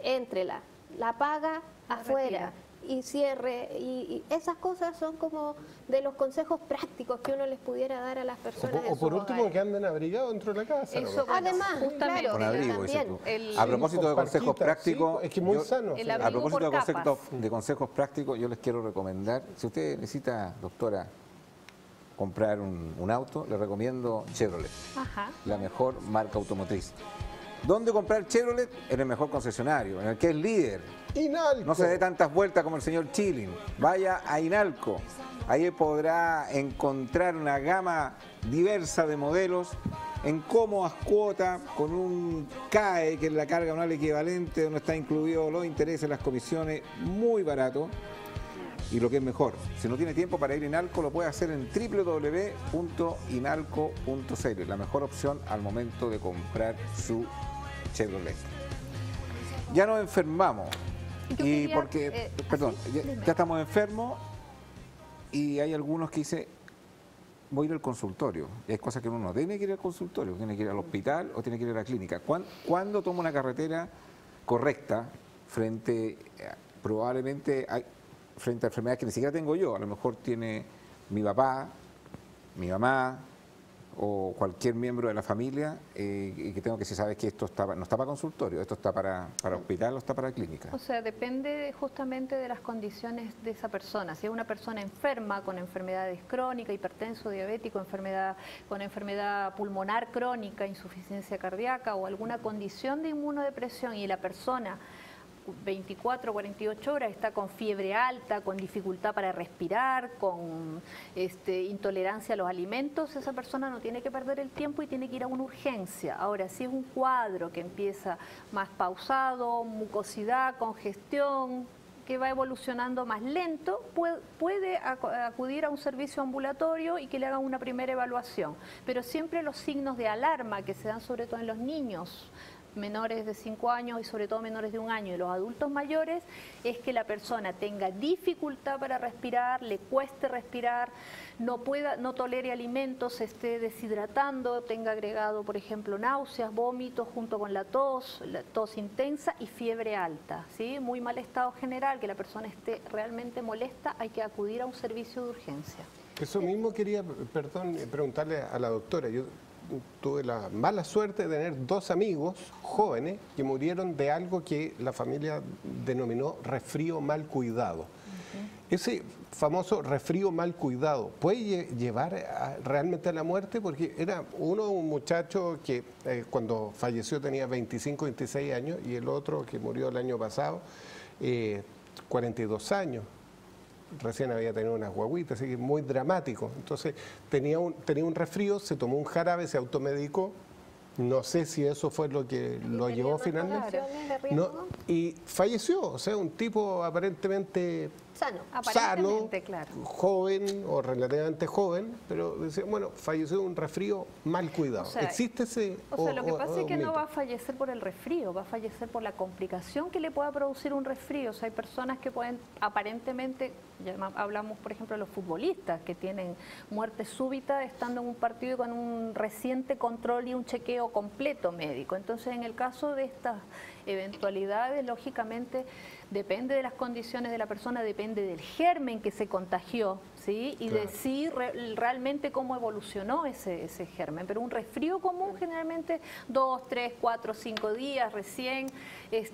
éntrela, la apaga afuera y cierre. Y esas cosas son como de los consejos prácticos que uno les pudiera dar a las personas. O por último, que anden abrigados dentro de la casa. Eso, ¿no? bueno, Además, justamente. claro, Con abrigo, también. dices tú. El- A propósito de con consejos parquitas, prácticos, sí, es que muy yo- sano. El sí. abrigo a propósito por de consejos prácticos, yo les quiero recomendar, si usted necesita, doctora, comprar un auto, le recomiendo Chevrolet, Ajá. la mejor marca automotriz. ¿Dónde comprar Chevrolet? En el mejor concesionario, en el que es líder. Inalco. No se dé tantas vueltas como el señor Chilling. Vaya a Inalco. Ahí podrá encontrar una gama diversa de modelos en cómodas cuotas, con un CAE, que es la carga anual equivalente, donde está incluido los intereses, las comisiones, muy barato. Y lo que es mejor, si no tiene tiempo para ir a Inalco, lo puede hacer en www.inalco.cl, la mejor opción al momento de comprar su Chevrolet. Ya nos enfermamos. Yo Y quería, porque, perdón, dime. ya estamos enfermos y hay algunos que dicen, voy a ir al consultorio. Y hay cosas que uno no tiene que ir al consultorio, tiene que ir al hospital o tiene que ir a la clínica. ¿Cuándo toma una carretera correcta frente probablemente frente a enfermedades que ni siquiera tengo yo, a lo mejor tiene mi papá, mi mamá o cualquier miembro de la familia, y que tengo que decir, sabes que esto no está para consultorio, esto está para hospital o está para clínica. O sea, depende justamente de las condiciones de esa persona. Si es una persona enferma, con enfermedades crónicas, hipertenso, diabético, con enfermedad pulmonar crónica, insuficiencia cardíaca o alguna condición de inmunodepresión, y la persona 24 o 48 horas está con fiebre alta, con dificultad para respirar, con intolerancia a los alimentos, esa persona no tiene que perder el tiempo y tiene que ir a una urgencia. Ahora, si es un cuadro que empieza más pausado, mucosidad, congestión, que va evolucionando más lento, puede acudir a un servicio ambulatorio y que le hagan una primera evaluación. Pero siempre los signos de alarma que se dan sobre todo en los niños menores de 5 años y sobre todo menores de 1 año y los adultos mayores, es que la persona tenga dificultad para respirar, le cueste respirar, no tolere alimentos, se esté deshidratando, tenga agregado, por ejemplo, náuseas, vómitos junto con la tos intensa y fiebre alta, ¿sí? Muy mal estado general, que la persona esté realmente molesta, hay que acudir a un servicio de urgencia. Eso mismo quería, preguntarle a la doctora. Yo tuve la mala suerte de tener 2 amigos jóvenes que murieron de algo que la familia denominó resfrío mal cuidado. Ese famoso resfrío mal cuidado puede llevar realmente a la muerte, porque era un muchacho que cuando falleció tenía 25, 26 años y el otro que murió el año pasado 42 años. Recién había tenido unas guaguitas, así que muy dramático. Entonces tenía un resfrío, se tomó un jarabe, se automedicó. No sé si eso fue lo que lo llevó finalmente. No, y falleció, o sea, un tipo aparentemente sano, claro, joven o relativamente joven, pero bueno, falleció de un resfrío mal cuidado. O sea, ¿existe ese? O sea, lo que pasa es que no va a fallecer por el resfrío, va a fallecer por la complicación que le pueda producir un resfrío. O sea, hay personas que pueden aparentemente, ya hablamos por ejemplo de los futbolistas, que tienen muerte súbita estando en un partido y con un reciente control y un chequeo completo médico. Entonces, en el caso de estas eventualidades, lógicamente, depende de las condiciones de la persona, depende del germen que se contagió, ¿sí? Y claro, de sí realmente cómo evolucionó ese germen. Pero un resfrío común generalmente 2, 3, 4, 5 días recién,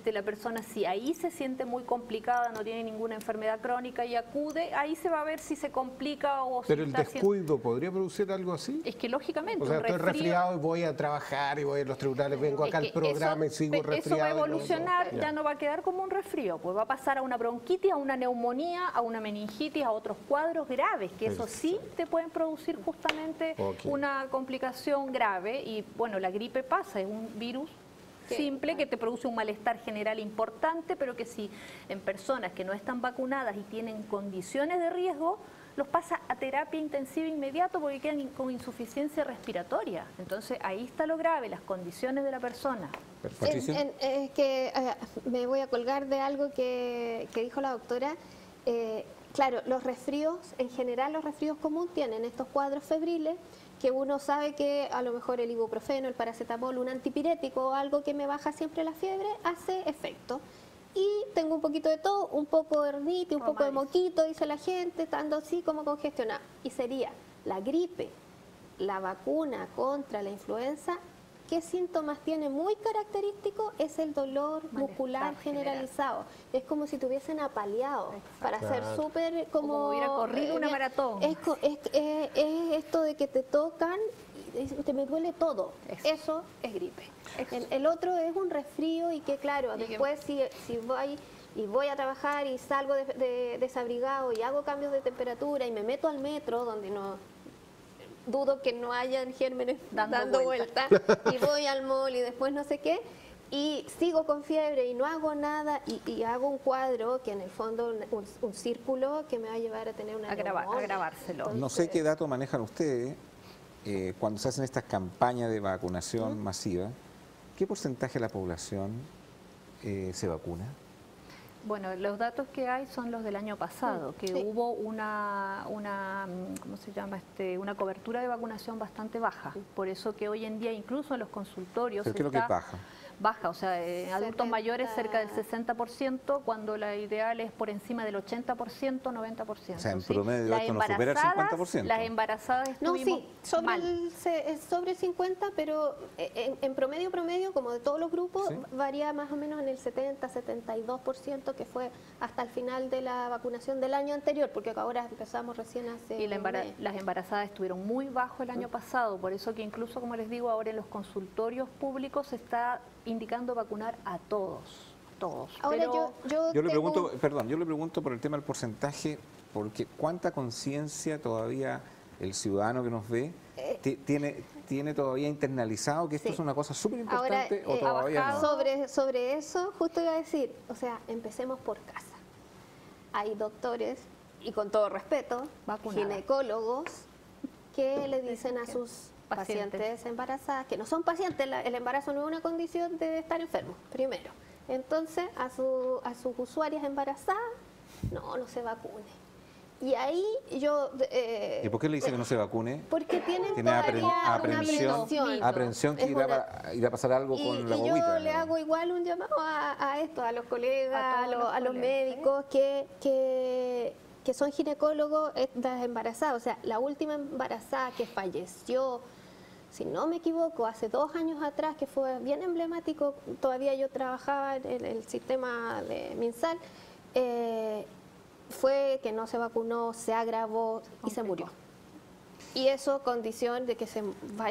la persona si ahí se siente muy complicada, no tiene ninguna enfermedad crónica y acude, ahí se va a ver si se complica o pero si el descuido podría producir algo así. Es que lógicamente o sea, un estoy resfriado y voy a trabajar y voy a los tribunales, vengo acá al programa y sigo resfriado. Eso va a evolucionar, ya no va a quedar como un resfrío, pues va a pasar a una bronquitis, a una neumonía, a una meningitis, a otros cuadros graves, que eso sí te pueden producir justamente una complicación grave. Y bueno, la gripe pasa, es un virus simple que te produce un malestar general importante, pero que si en personas que no están vacunadas y tienen condiciones de riesgo, los pasa a terapia intensiva inmediato porque quedan con insuficiencia respiratoria. Entonces ahí está lo grave, las condiciones de la persona. Me voy a colgar de algo que dijo la doctora. Claro, los resfríos, en general los resfríos comunes tienen estos cuadros febriles que uno sabe que a lo mejor el ibuprofeno, el paracetamol, un antipirético o algo que me baja siempre la fiebre hace efecto. Y tengo un poquito de todo, un poco de rinitis, un poco de moquito, dice la gente, estando así como congestionada. Y sería la gripe, la vacuna contra la influenza. ¿Qué síntomas tiene muy característico? Es el dolor muscular generalizado. Es como si te hubiesen apaleado. Para ser súper como hubiera corrido una maratón. Es esto de que te tocan y te me duele todo. Eso es gripe. El otro es un resfrío y que claro, después si voy a trabajar y salgo desabrigado y hago cambios de temperatura y me meto al metro donde no... dudo que no hayan gérmenes dando vuelta y voy al mall y después no sé qué y sigo con fiebre y no hago nada y hago un cuadro que en el fondo un círculo que me va a llevar a tener una agravárselo. No sé qué datos manejan ustedes cuando se hacen estas campañas de vacunación masiva. ¿Qué porcentaje de la población se vacuna? Bueno, los datos que hay son los del año pasado, que hubo una ¿cómo se llama? Una cobertura de vacunación bastante baja. Por eso que hoy en día incluso en los consultorios ¿Pero qué es lo que es baja? baja, o sea, en adultos mayores cerca del 60%, cuando la ideal es por encima del 80%, 90%. O sea, en ¿sí? promedio esto no supera el 50%. Las embarazadas No, estuvimos sí, sobre el 50, pero en promedio, como de todos los grupos, ¿Sí? varía más o menos en el 70-72%, que fue hasta el final de la vacunación del año anterior, porque ahora empezamos recién hace y un mes. las embarazadas estuvieron muy bajo el año pasado, por eso que incluso, como les digo, ahora en los consultorios públicos se está indicando vacunar a todos. Ahora Pero Yo le pregunto, perdón, yo le pregunto por el tema del porcentaje, porque cuánta conciencia todavía el ciudadano que nos ve tiene todavía internalizado que esto sí. es una cosa súper importante o Ahora, todavía no. sobre eso, justo iba a decir, o sea, empecemos por casa. Hay doctores, y con todo respeto, ginecólogos, que le dicen a sus pacientes embarazadas, que no son pacientes, el embarazo no es una condición de estar enfermo, primero. Entonces, a sus usuarias embarazadas, no se vacune. Y ahí yo... ¿Y por qué le dice que no se vacune? Porque tienen ¿Tiene todavía aprensión que irá a pasar algo con la y guaguita? yo le hago igual un llamado a esto, a los colegas, a los médicos que son ginecólogos, las embarazadas. O sea, la última embarazada que falleció, si no me equivoco, hace 2 años atrás, que fue bien emblemático, todavía yo trabajaba en el sistema de MinSal, fue que no se vacunó, se agravó y se murió. Y eso condición de que se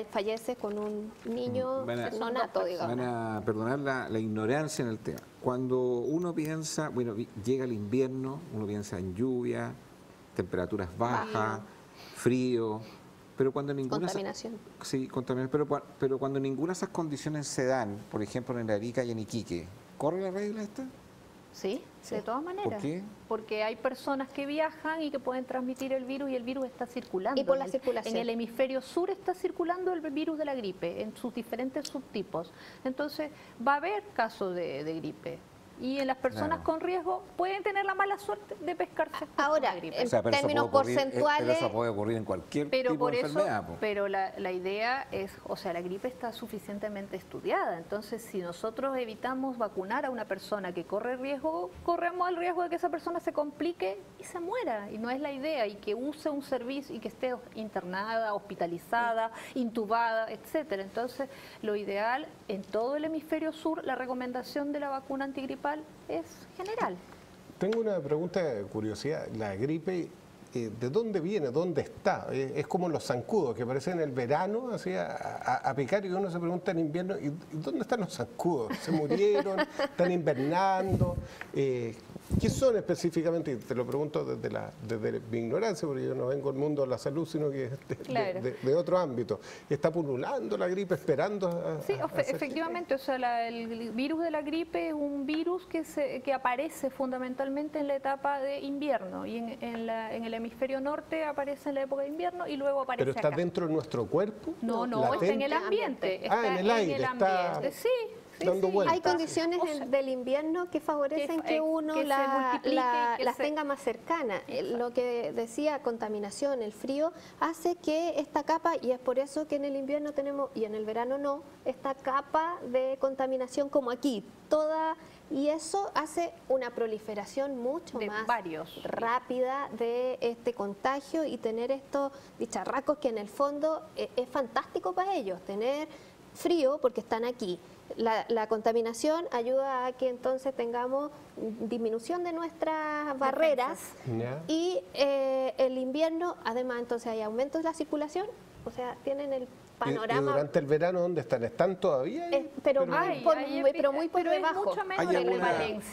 fallece con un niño no nato, digamos. Van a perdonar la ignorancia en el tema. Cuando uno piensa, bueno, llega el invierno, uno piensa en lluvia, temperaturas bajas, frío, pero cuando ninguna... Contaminación. Sí, contaminación, pero cuando ninguna de esas condiciones se dan, por ejemplo en Arica y en Iquique, ¿corre la regla esta? Sí, de todas maneras. ¿Por qué? Porque hay personas que viajan y que pueden transmitir el virus y el virus está circulando. Y por la circulación. En el hemisferio sur está circulando el virus de la gripe en sus diferentes subtipos. Entonces va a haber casos de gripe. Y en las personas con riesgo pueden tener la mala suerte de pescarse. Ahora, gripe. en términos porcentuales... Pero eso puede ocurrir en cualquier tipo de enfermedad. Pero la idea es, o sea, la gripe está suficientemente estudiada. Entonces, si nosotros evitamos vacunar a una persona que corre riesgo, corremos el riesgo de que esa persona se complique y se muera. Y no es la idea. Y que use un servicio y que esté internada, hospitalizada, intubada, etcétera. Entonces, lo ideal en todo el hemisferio sur, la recomendación de la vacuna antigripal es general. Tengo una pregunta de curiosidad. La gripe, ¿de dónde viene? ¿Dónde está? Es como los zancudos que aparecen en el verano así a picar y uno se pregunta en invierno, ¿y dónde están los zancudos? ¿Se murieron? ¿Están invernando? ¿Qué son específicamente? Y te lo pregunto desde mi ignorancia, porque yo no vengo del mundo de la salud, sino que de otro ámbito. ¿Está pululando la gripe esperando Sí, efectivamente. O sea, el virus de la gripe es un virus que aparece fundamentalmente en la etapa de invierno y en el hemisferio norte aparece en la época de invierno y luego aparece ¿Pero está acá. dentro de nuestro cuerpo? No, está en el ambiente. En el aire. Está sí. Dando vueltas. Hay condiciones del invierno que favorecen que uno las tenga más cercanas. Lo que decía, contaminación, el frío, hace que esta capa, y es por eso que en el invierno tenemos, y en el verano no, esta capa de contaminación como aquí, y eso hace una proliferación mucho más rápida de este contagio y tener estos bicharracos que en el fondo es fantástico para ellos, tener frío porque están aquí. La contaminación ayuda a que entonces tengamos disminución de nuestras barreras y el invierno, además, entonces hay aumentos de la circulación, o sea, tienen el panorama. ¿Y durante el verano dónde están? ¿Están todavía ahí? Pero muy por debajo.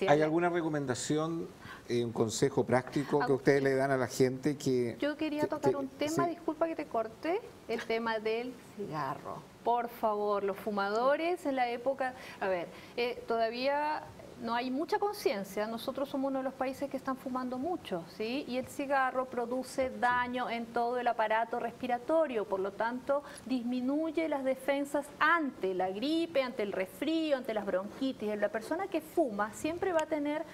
¿Hay alguna recomendación, un consejo práctico que ustedes le dan a la gente que... Yo quería tocar un tema, disculpa que te corte, el tema del cigarro. Por favor, los fumadores en la época... A ver, todavía no hay mucha conciencia. Nosotros somos uno de los países que están fumando mucho, ¿sí? Y el cigarro produce daño en todo el aparato respiratorio, por lo tanto, disminuye las defensas ante la gripe, ante el resfrío, ante las bronquitis. La persona que fuma siempre va a tener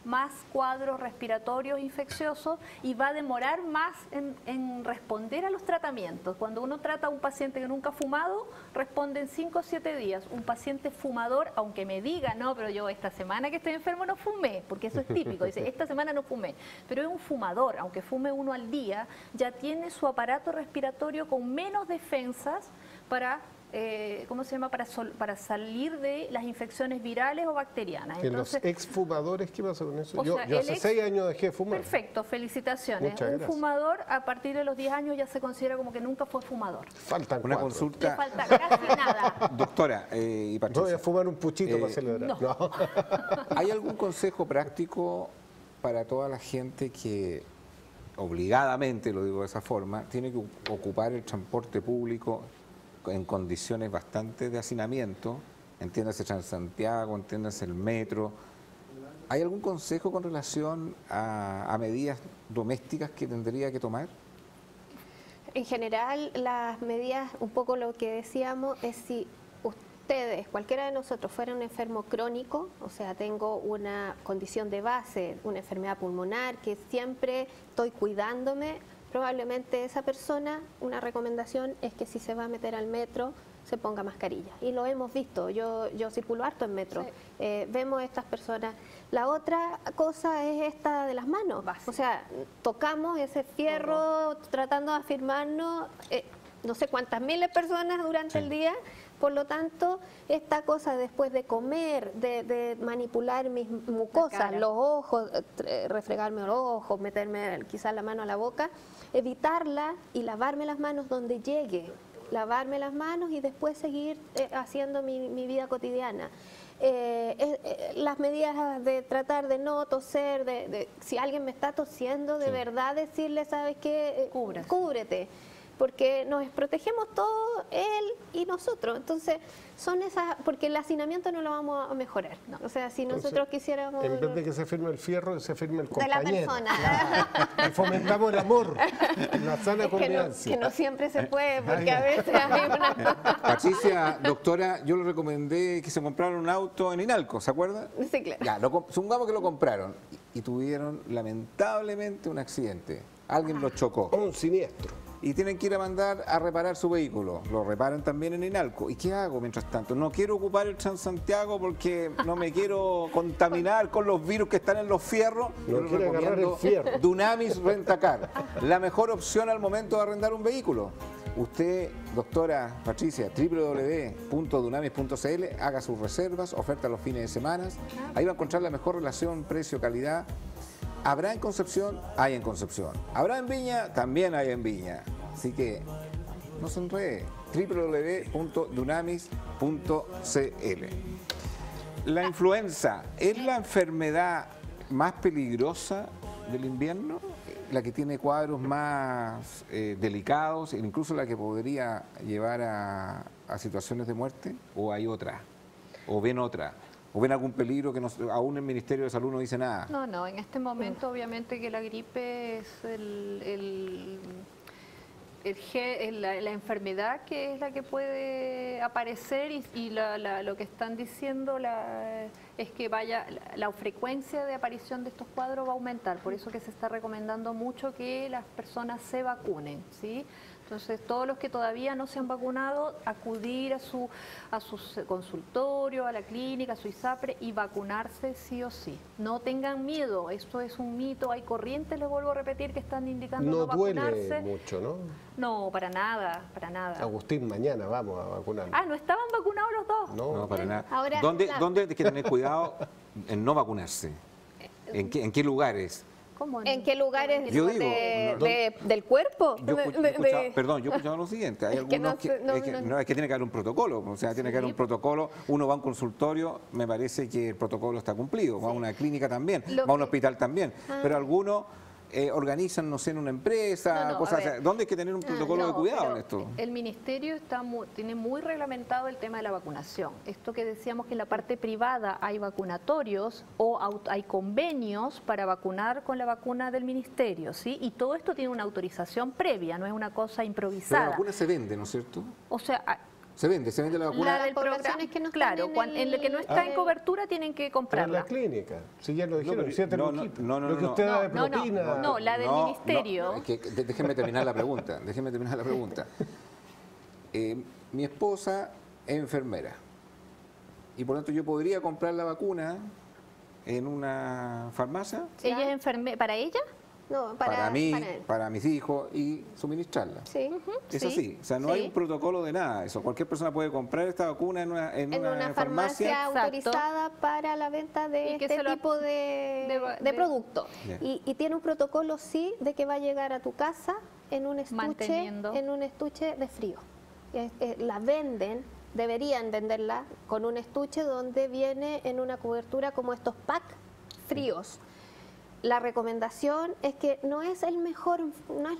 más cuadros respiratorios infecciosos y va a demorar más en responder a los tratamientos. Cuando uno trata a un paciente que nunca ha fumado, responde en 5 o 7 días. Un paciente fumador, aunque me diga, no, pero yo esta semana que estoy enfermo no fumé, porque eso es típico, dice, esta semana no fumé, pero es un fumador, aunque fume uno al día, ya tiene su aparato respiratorio con menos defensas para ¿cómo se llama? Para salir de las infecciones virales o bacterianas. Entonces, ¿los exfumadores qué pasa con eso? Yo hace 6 años dejé de fumar. Perfecto, felicitaciones. Muchas gracias. Fumador a partir de los 10 años ya se considera como que nunca fue fumador. Faltan una 4. consulta. Le falta casi nada. Doctora y Patricia. Voy a fumar un puchito para celebrar. no. ¿Hay algún consejo práctico para toda la gente que obligadamente, lo digo de esa forma, tiene que ocupar el transporte público en condiciones bastante de hacinamiento, entiéndase Transantiago, entiéndase el metro? ¿Hay algún consejo con relación a medidas domésticas que tendría que tomar? En general, las medidas, un poco lo que decíamos, es si ustedes, cualquiera de nosotros, fuera un enfermo crónico, o sea, tengo una condición de base, una enfermedad pulmonar, que siempre estoy cuidándome, probablemente esa persona, una recomendación es que si se va a meter al metro, se ponga mascarilla. Y lo hemos visto, yo circulo harto en metro, sí. Vemos a estas personas. La otra cosa es esta de las manos, o sea, tocamos ese fierro tratando de afirmarnos, no sé cuántas miles de personas durante el día. Por lo tanto, esta cosa después de comer, de manipular mis mucosas, los ojos, refregarme los ojos, meterme quizás la mano a la boca, evitarla y lavarme las manos donde llegue. Lavarme las manos y después seguir haciendo mi vida cotidiana. Las medidas de tratar de no toser, si alguien me está tosiendo, de verdad decirle, ¿sabes qué? Cúbrete. Porque nos protegemos todos, él y nosotros. Entonces, son esas, porque el hacinamiento no lo vamos a mejorar. ¿No? O sea, si nosotros quisiéramos... En vez de que se firme el fierro, que se firme el compañero. De la persona. Y fomentamos el amor, la sana convivencia. Que no siempre se puede, porque a veces hay una... Patricia, doctora, yo le recomendé que se compraran un auto en Inalco, ¿se acuerda? Sí, claro. Ya, supongamos que lo compraron y tuvieron lamentablemente un accidente. Alguien lo chocó. Un siniestro. Y tienen que ir a mandar a reparar su vehículo. Lo reparan también en Inalco. ¿Y qué hago mientras tanto? No quiero ocupar el Transantiago porque no me quiero contaminar con los virus que están en los fierros. No quiero agarrar el fierro. Dunamis Rentacar, la mejor opción al momento de arrendar un vehículo. Usted, doctora Patricia, www.dunamis.cl, haga sus reservas, oferta los fines de semana. Ahí va a encontrar la mejor relación precio-calidad. ¿Habrá en Concepción? Hay en Concepción. ¿Habrá en Viña? También hay en Viña. Así que no se enrede. www.dunamis.cl. ¿La influenza es la enfermedad más peligrosa del invierno? ¿La que tiene cuadros más delicados, incluso la que podría llevar a situaciones de muerte? ¿O hay otra? ¿O ven otra? ¿O ven algún peligro que aún el Ministerio de Salud no dice nada? No, en este momento obviamente que la gripe es la enfermedad que es la que puede aparecer y lo que están diciendo es que la frecuencia de aparición de estos cuadros va a aumentar, por eso que se está recomendando mucho que las personas se vacunen, ¿sí? Entonces, todos los que todavía no se han vacunado, acudir a su consultorio, a la clínica, a su ISAPRE y vacunarse sí o sí. No tengan miedo, esto es un mito, hay corrientes, les vuelvo a repetir, que están indicando no vacunarse. No duele mucho, ¿no? No, para nada, para nada. Agustín, mañana vamos a vacunarnos. ¿No estaban vacunados los dos? No, para nada. Ahora, ¿Dónde hay que tener cuidado en no vacunarse? ¿En qué lugares? ¿Cómo? ¿En qué lugares Yo digo, del cuerpo? Perdón, yo he escuchado lo siguiente. Hay algunos que tiene que haber un protocolo. O sea, tiene que haber un protocolo. Uno va a un consultorio, me parece que el protocolo está cumplido. Va a una clínica también, va a un hospital también. Pero algunos organizan, no sé, en una empresa, cosas así. ¿Dónde hay que tener un protocolo de cuidado en esto? El Ministerio tiene muy reglamentado el tema de la vacunación. Esto que decíamos que en la parte privada hay vacunatorios o hay convenios para vacunar con la vacuna del Ministerio, ¿sí? Y todo esto tiene una autorización previa, no es una cosa improvisada. Pero la vacuna se vende, ¿no es cierto? O sea, Se vende la vacuna. La del poblaciones que no están claro, en lo que no está en el- cobertura tienen que Pero en comprarla. la clínica, si ya lo dijeron, 7 no, luquitas. no, Lo que usted da de propina. No, la del ministerio. es que déjenme terminar la pregunta. Mi esposa es enfermera y por lo tanto yo podría comprar la vacuna en una farmacia ¿Ella es enfermera? ¿Para ella? No, para mí, para él. para mis hijos y suministrarla. Sí. Es Sí, así, o sea, no sí. hay un protocolo de nada. Eso, cualquier persona puede comprar esta vacuna en una farmacia Exacto. autorizada para la venta de Y que este se lo- tipo de de- producto. Ya. Y tiene un protocolo, sí, de que va a llegar a tu casa en un Manteniendo. estuche de frío. La venden, deberían venderla con un estuche donde viene en una cobertura como estos packs fríos. La recomendación es que no es la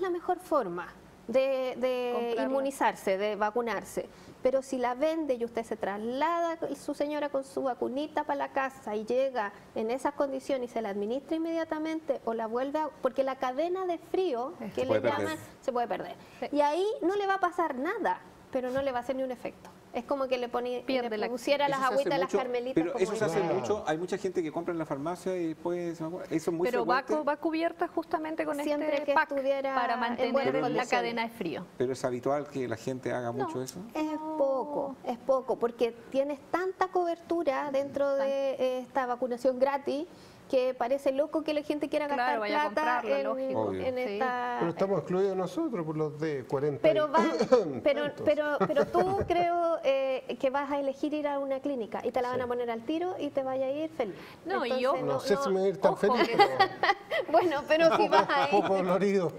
mejor forma de Comprarla. inmunizarse, de vacunarse. Pero si la vende y usted se traslada su señora con su vacunita para la casa y llega en esas condiciones y se la administra inmediatamente o la vuelve porque la cadena de frío que le puede perder. llaman se puede perder. Sí. Y ahí no le va a pasar nada, pero no le va a hacer ni un efecto. Es como que Pierde le la- pusiera Eso las se hace agüitas, las mucho, carmelitas. pero como eso se hace dice. mucho. Hay mucha gente que compra en la farmacia y después se vacuna. Eso es muy Pero frecuente. va cubierta justamente con Siempre este que pack estuviera para en mantener buenas la condiciones. cadena de frío. Pero es habitual que la gente haga mucho eso. Es poco, porque tienes tanta cobertura dentro de esta vacunación gratis que parece loco que la gente quiera gastar Claro, vaya a plata comprarla, lógico. Obvio. en Sí. esta... Pero estamos excluidos nosotros por los de 40. Pero, tantos. pero tú creo que vas a elegir ir a una clínica y te la van a poner al tiro y te vaya a ir feliz. No, y Entonces, ojo, No sé si me voy a ir tan ojo, feliz, que- pero Bueno, pero si vas a ir... poco dolorido.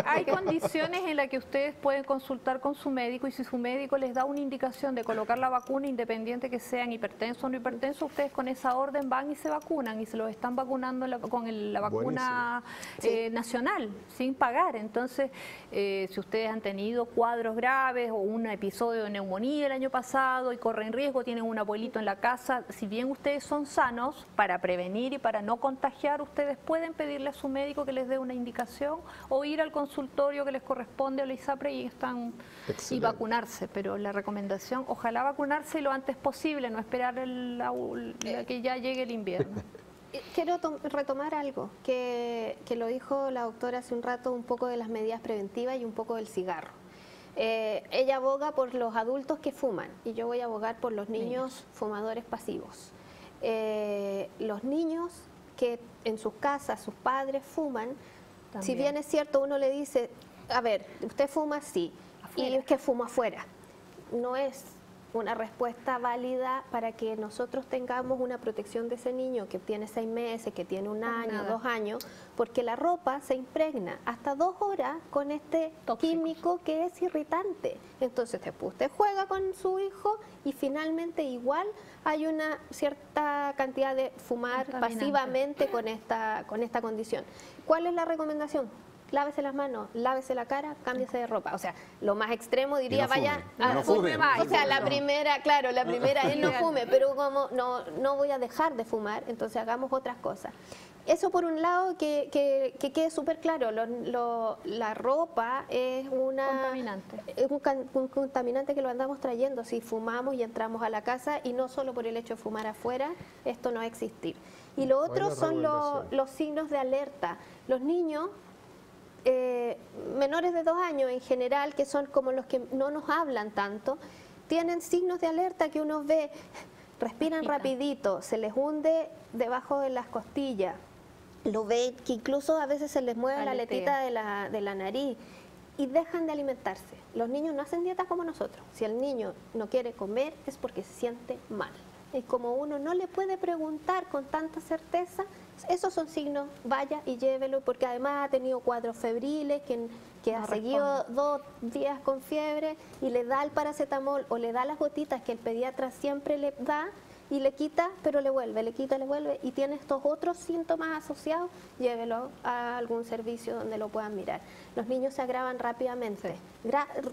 Hay condiciones en las que ustedes pueden consultar con su médico y si su médico les da una indicación de colocar la vacuna, independiente que sean hipertensos o no hipertensos, ustedes con esa orden van y se vacunan y se los están vacunando con la vacuna nacional, sin pagar. Entonces, si ustedes han tenido cuadros graves o un episodio de neumonía el año pasado y corren riesgo, tienen un abuelito en la casa, si bien ustedes son sanos, para prevenir y para no contagiar, ustedes pueden pedirle a su médico que les dé una indicación o ir al consultorio que les corresponde a la ISAPRE y Excelente. vacunarse. Pero la recomendación, ojalá vacunarse lo antes posible, no esperar que ya llegue el invierno. Quiero retomar algo que lo dijo la doctora hace un rato, un poco de las medidas preventivas y un poco del cigarro. Ella aboga por los adultos que fuman y yo voy a abogar por los niños fumadores pasivos. Los niños que en sus casas sus padres fuman, si También. bien es cierto, uno le dice, a ver, usted fuma, sí, y Afuera. es que fuma afuera. No es una respuesta válida para que nosotros tengamos una protección de ese niño que tiene 6 meses, que tiene un año, nada. 2 años, porque la ropa se impregna hasta 2 horas con este Tóxicos. químico que es irritante. Entonces después usted juega con su hijo y finalmente igual hay una cierta cantidad de fumar Contaminante. pasivamente con esta condición. ¿Cuál es la recomendación? Lávese las manos, lávese la cara, cámbiese de ropa. O sea, lo más extremo diría, no fume, vaya, y no fume. o sea, la primera, claro, la primera es no fume, pero como no voy a dejar de fumar, entonces hagamos otras cosas. Eso por un lado, que quede súper claro, la ropa es Contaminante. es un contaminante que lo andamos trayendo si fumamos y entramos a la casa y no solo por el hecho de fumar afuera, esto no va a existir. Y lo otro Buena son recomendación. los signos de alerta. Los niños menores de 2 años en general, que son como los que no nos hablan tanto, tienen signos de alerta que uno ve, respiran rapidito, se les hunde debajo de las costillas, lo ve que incluso a veces se les mueve la Aletea. letita de la nariz y dejan de alimentarse. Los niños no hacen dieta como nosotros. Si el niño no quiere comer es porque se siente mal. Y como uno no le puede preguntar con tanta certeza, esos son signos, vaya y llévelo, porque además ha tenido cuadros febriles, que ha seguido 2 días con fiebre y le da el paracetamol o le da las gotitas que el pediatra siempre le da, y le quita, pero le vuelve, le quita, le vuelve, y tiene estos otros síntomas asociados, llévelo a algún servicio donde lo puedan mirar. Los niños se agravan rápidamente,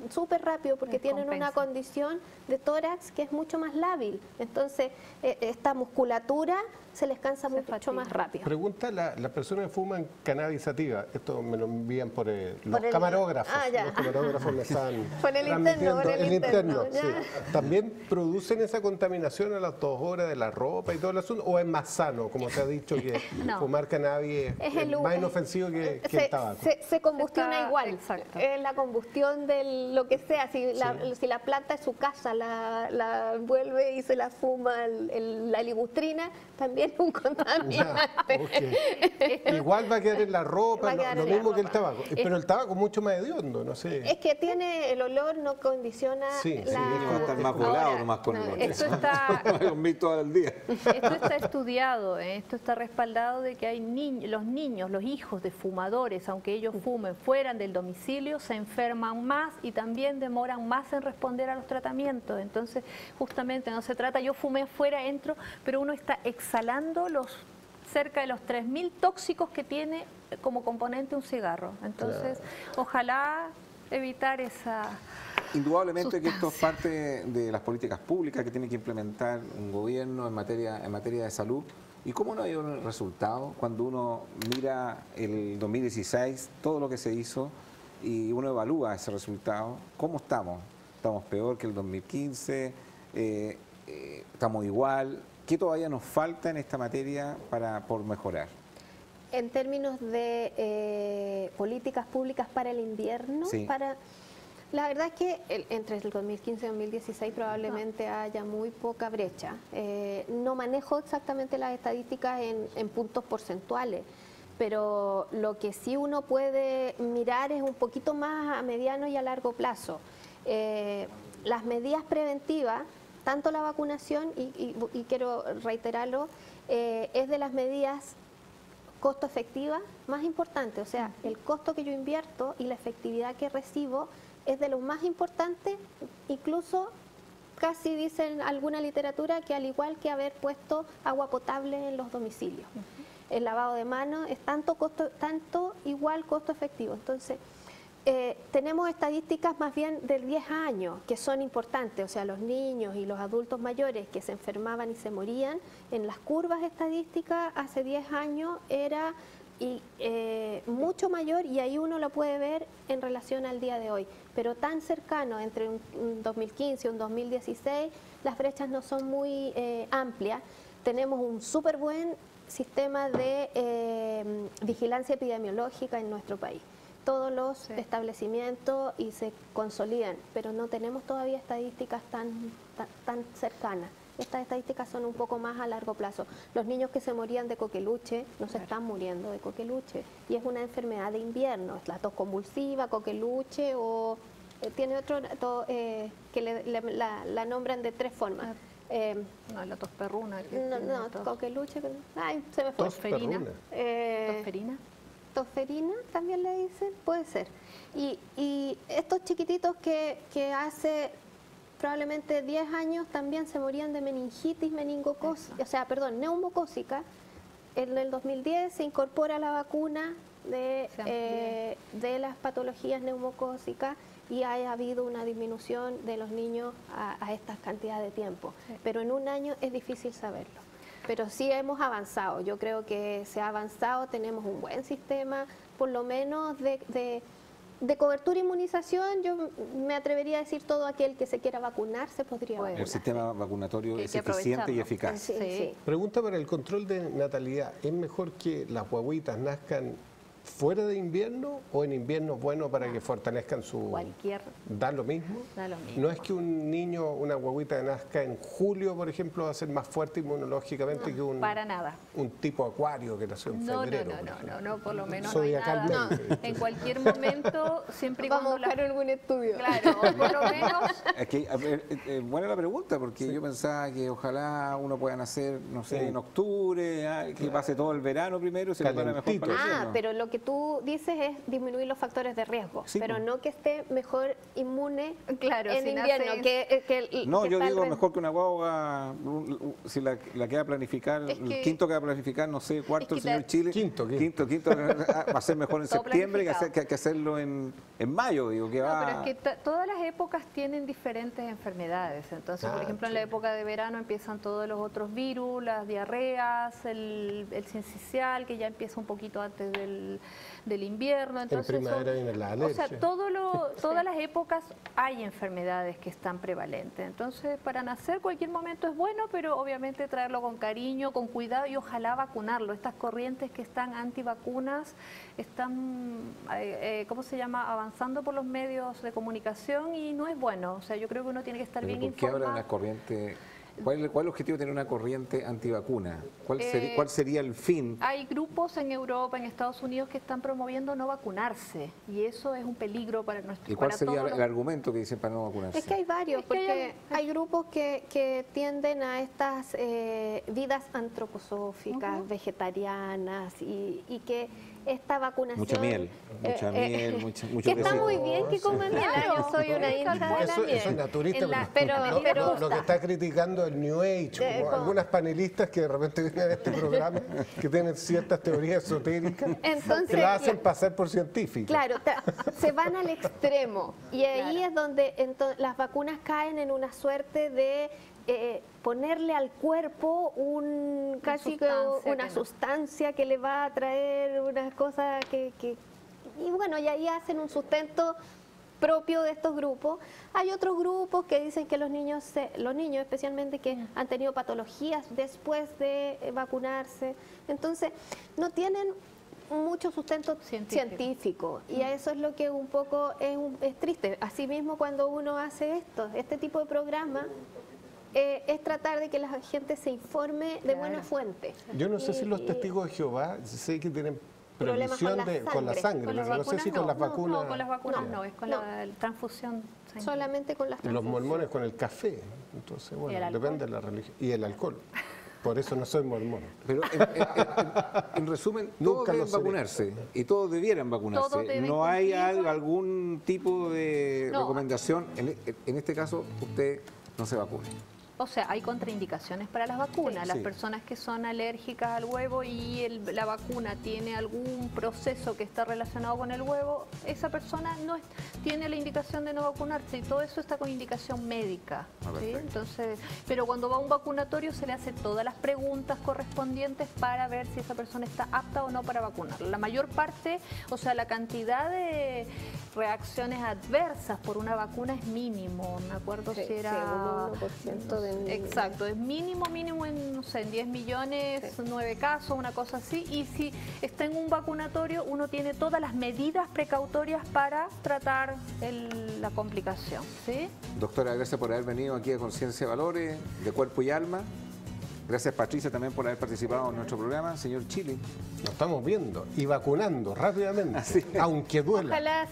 súper rápido, porque tienen una condición de tórax que es mucho más lábil. Entonces, esta musculatura se les cansa mucho más rápido. Pregunta, las personas que fuman cannabis sativa, esto me lo envían por los camarógrafos. Los camarógrafos me están por el interno. Sí. ¿También producen esa contaminación a las 2 horas de la ropa y todo el asunto? ¿O es más sano, como se ha dicho, que fumar cannabis es más inofensivo que el tabaco? Se combustiona igual. Exacto. Es la combustión de lo que sea. Si la planta es su casa, la envuelve y se la fuma la ligustrina, también es un contaminante. Igual va a quedar en la ropa, lo mismo que el tabaco. Pero el tabaco es mucho más hediondo, no sé. Es que tiene el olor, no condiciona va a estar más volado nomás con el olor. Esto está todo el día. Esto está estudiado, esto está respaldado de que hay niños, los hijos de fumadores, aunque ellos fumen fuera del domicilio, se enferman más y también demoran más en responder a los tratamientos. Entonces, justamente no se trata, yo fumé fuera, entro, pero uno está exhalando cerca de los 3.000 tóxicos que tiene como componente un cigarro. Entonces, ojalá evitar esa... Indudablemente que esto es parte de las políticas públicas que tiene que implementar un gobierno en materia de salud. ¿Y cómo no hay un resultado cuando uno mira el 2016, todo lo que se hizo, y uno evalúa ese resultado? ¿Cómo estamos? ¿Estamos peor que el 2015? ¿Estamos igual? ¿Qué todavía nos falta en esta materia por mejorar? En términos de políticas públicas para el invierno, la verdad es que entre el 2015 y 2016 probablemente haya muy poca brecha. No manejo exactamente las estadísticas en puntos porcentuales, pero lo que sí uno puede mirar es un poquito más a mediano y a largo plazo. Las medidas preventivas, tanto la vacunación, y quiero reiterarlo, es de las medidas costo efectiva más importante. O sea, el costo que yo invierto y la efectividad que recibo es de lo más importante, incluso casi dicen alguna literatura que al igual que haber puesto agua potable en los domicilios. El lavado de manos es tanto igual costo efectivo. Entonces, tenemos estadísticas más bien de 10 años que son importantes, o sea, los niños y los adultos mayores que se enfermaban y se morían, en las curvas estadísticas hace 10 años era mucho mayor, y ahí uno lo puede ver en relación al día de hoy, pero tan cercano entre un 2015 y un 2016, las brechas no son muy amplias. Tenemos un súper buen sistema de vigilancia epidemiológica en nuestro país. Todos los establecimientos y se consolidan, pero no tenemos todavía estadísticas tan cercanas. Estas estadísticas son un poco más a largo plazo. Los niños que se morían de coqueluche no se están muriendo de coqueluche, y es una enfermedad de invierno, la tos convulsiva, coqueluche, o tiene otro que la nombran de 3 formas. la tosperruna. Coqueluche, ay, se me fue. Tosferina. Tosferina. Tosferina también le dicen, puede ser. Y estos chiquititos que hace probablemente 10 años también se morían de meningitis neumocócica. En el 2010 se incorpora la vacuna de las patologías neumocócicas, y ha habido una disminución de los niños a estas cantidades de tiempo. Pero en un año es difícil saberlo. Pero sí hemos avanzado, yo creo que se ha avanzado, tenemos un buen sistema, por lo menos de cobertura e inmunización. Yo me atrevería a decir todo aquel que se quiera vacunar se podría vacunar. El sistema vacunatorio es eficiente y eficaz. Sí. Pregunta para el control de natalidad, ¿es mejor que las guaguitas nazcan fuera de invierno o en invierno es bueno para que fortalezcan su... ¿Da lo mismo? Da lo mismo. ¿No es que un niño, una guaguita que nazca en julio, por ejemplo, va a ser más fuerte inmunológicamente que un... Para nada. Un tipo acuario que nació en febrero? No, por lo menos Zodiacalmente. no hay nada. En cualquier momento, siempre y cuando... Vamos a buscar algún estudio. Claro, por lo menos... Es que, buena la pregunta, porque yo pensaba que ojalá uno pueda nacer, no sé, en octubre, que pase todo el verano primero y se prepara mejor para el invierno. Pero lo que que tú dices es disminuir los factores de riesgo, Sí, pero pues. no que esté mejor inmune Claro, en si invierno. nace- No, que yo está digo al mejor que una guagua, si la queda a planificar, Es que- el quinto que va a planificar, no sé, cuarto, es el que señor Chile. Quinto. Va a ser mejor en Todo septiembre planificado. que hacerlo en mayo, digo, que No, va... pero es que todas las épocas tienen diferentes enfermedades. Entonces, por Ah, ejemplo, en la época de verano empiezan todos los otros virus, las diarreas, el sincicial, que ya empieza un poquito antes del invierno. Entonces, primavera vienen las o sea, alergias. todas las épocas hay enfermedades que están prevalentes. Entonces, para nacer cualquier momento es bueno, pero obviamente traerlo con cariño, con cuidado y ojalá vacunarlo. Estas corrientes que están antivacunas están, ¿cómo se llama?, avanzando por los medios de comunicación y no es bueno. O sea, yo creo que uno tiene que estar Pero bien ¿por qué habla de informado. una corriente? ¿Cuál es el objetivo de tener una corriente antivacuna? Eh, ¿Cuál sería el fin? Hay grupos en Europa, en Estados Unidos, que están promoviendo no vacunarse y eso es un peligro para nuestro ¿Y cuál para sería todos el los- argumento que dicen para no vacunarse? Es que hay varios, Es que porque hay grupos que tienden a estas vidas antroposóficas, Ujú. vegetarianas y que esta vacunación... Mucha miel, mucho que está quesito. muy bien que coman miel, yo soy una hincha de la Eso miel. es naturista, En la- pero, pero- lo que está criticando el New Age, como como- algunas panelistas que de repente vienen a este programa, que tienen ciertas teorías esotéricas, Entonces, que las hacen pasar por científicas. Claro, se van al extremo y ahí es donde las vacunas caen en una suerte de ponerle al cuerpo casi que sustancia una que no. sustancia que le va a traer unas cosas y bueno, y ahí hacen un sustento propio de estos grupos. Hay otros grupos que dicen que los niños especialmente que han tenido patologías después de vacunarse, entonces no tienen mucho sustento científico y a eso es lo que un poco es triste. Asimismo, cuando uno hace este tipo de programa, es tratar de que la gente se informe de buena fuente. Yo no sé si los Y- testigos de Jehová, sé que tienen Problemas con previsión la con la sangre. sangre, Con las pero no sé vacunas si con las vacunas. No, con las vacunas no, es con No. la transfusión sanguínea. solamente con las Y los transfusiones. mormones con el café. Entonces, bueno, el alcohol. depende de la religión. Y el alcohol. Por eso no soy mormón. Pero en resumen, todos Nunca lo deben seré. vacunarse y todos debieran vacunarse. Todos deben No hay cumplir. algún tipo de No. recomendación. En este caso, usted no se vacune. O sea, hay contraindicaciones para las vacunas. Sí. Las Sí. personas que son alérgicas al huevo y la vacuna tiene algún proceso que está relacionado con el huevo, esa persona no tiene la indicación de no vacunarse y todo eso está con indicación médica. Ah, ¿sí? perfecto. Entonces, pero cuando va a un vacunatorio se le hace todas las preguntas correspondientes para ver si esa persona está apta o no para vacunar. La mayor parte, o sea, la cantidad de reacciones adversas por una vacuna es mínimo. Me acuerdo Sí, si era... sí, un 1% de... Exacto, es mínimo en, no sé, en 10 millones, 9 casos, una cosa así. Y si está en un vacunatorio, uno tiene todas las medidas precautorias para tratar la complicación, ¿sí? Doctora, gracias por haber venido aquí a Conciencia de Valores, de Cuerpo y Alma. Gracias, Patricia, también por haber participado en nuestro programa. Señor Chile. Nos estamos viendo y vacunando rápidamente, aunque duela. Ojalá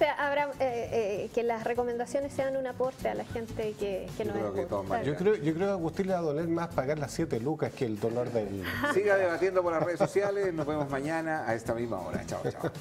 que las recomendaciones sean un aporte a la gente que Yo nos creo que escucha. todos van a Yo creo que a Agustín le va a doler más pagar las 7 lucas que el dolor del... Siga debatiendo por las redes sociales. Nos vemos mañana a esta misma hora. Chao, chao.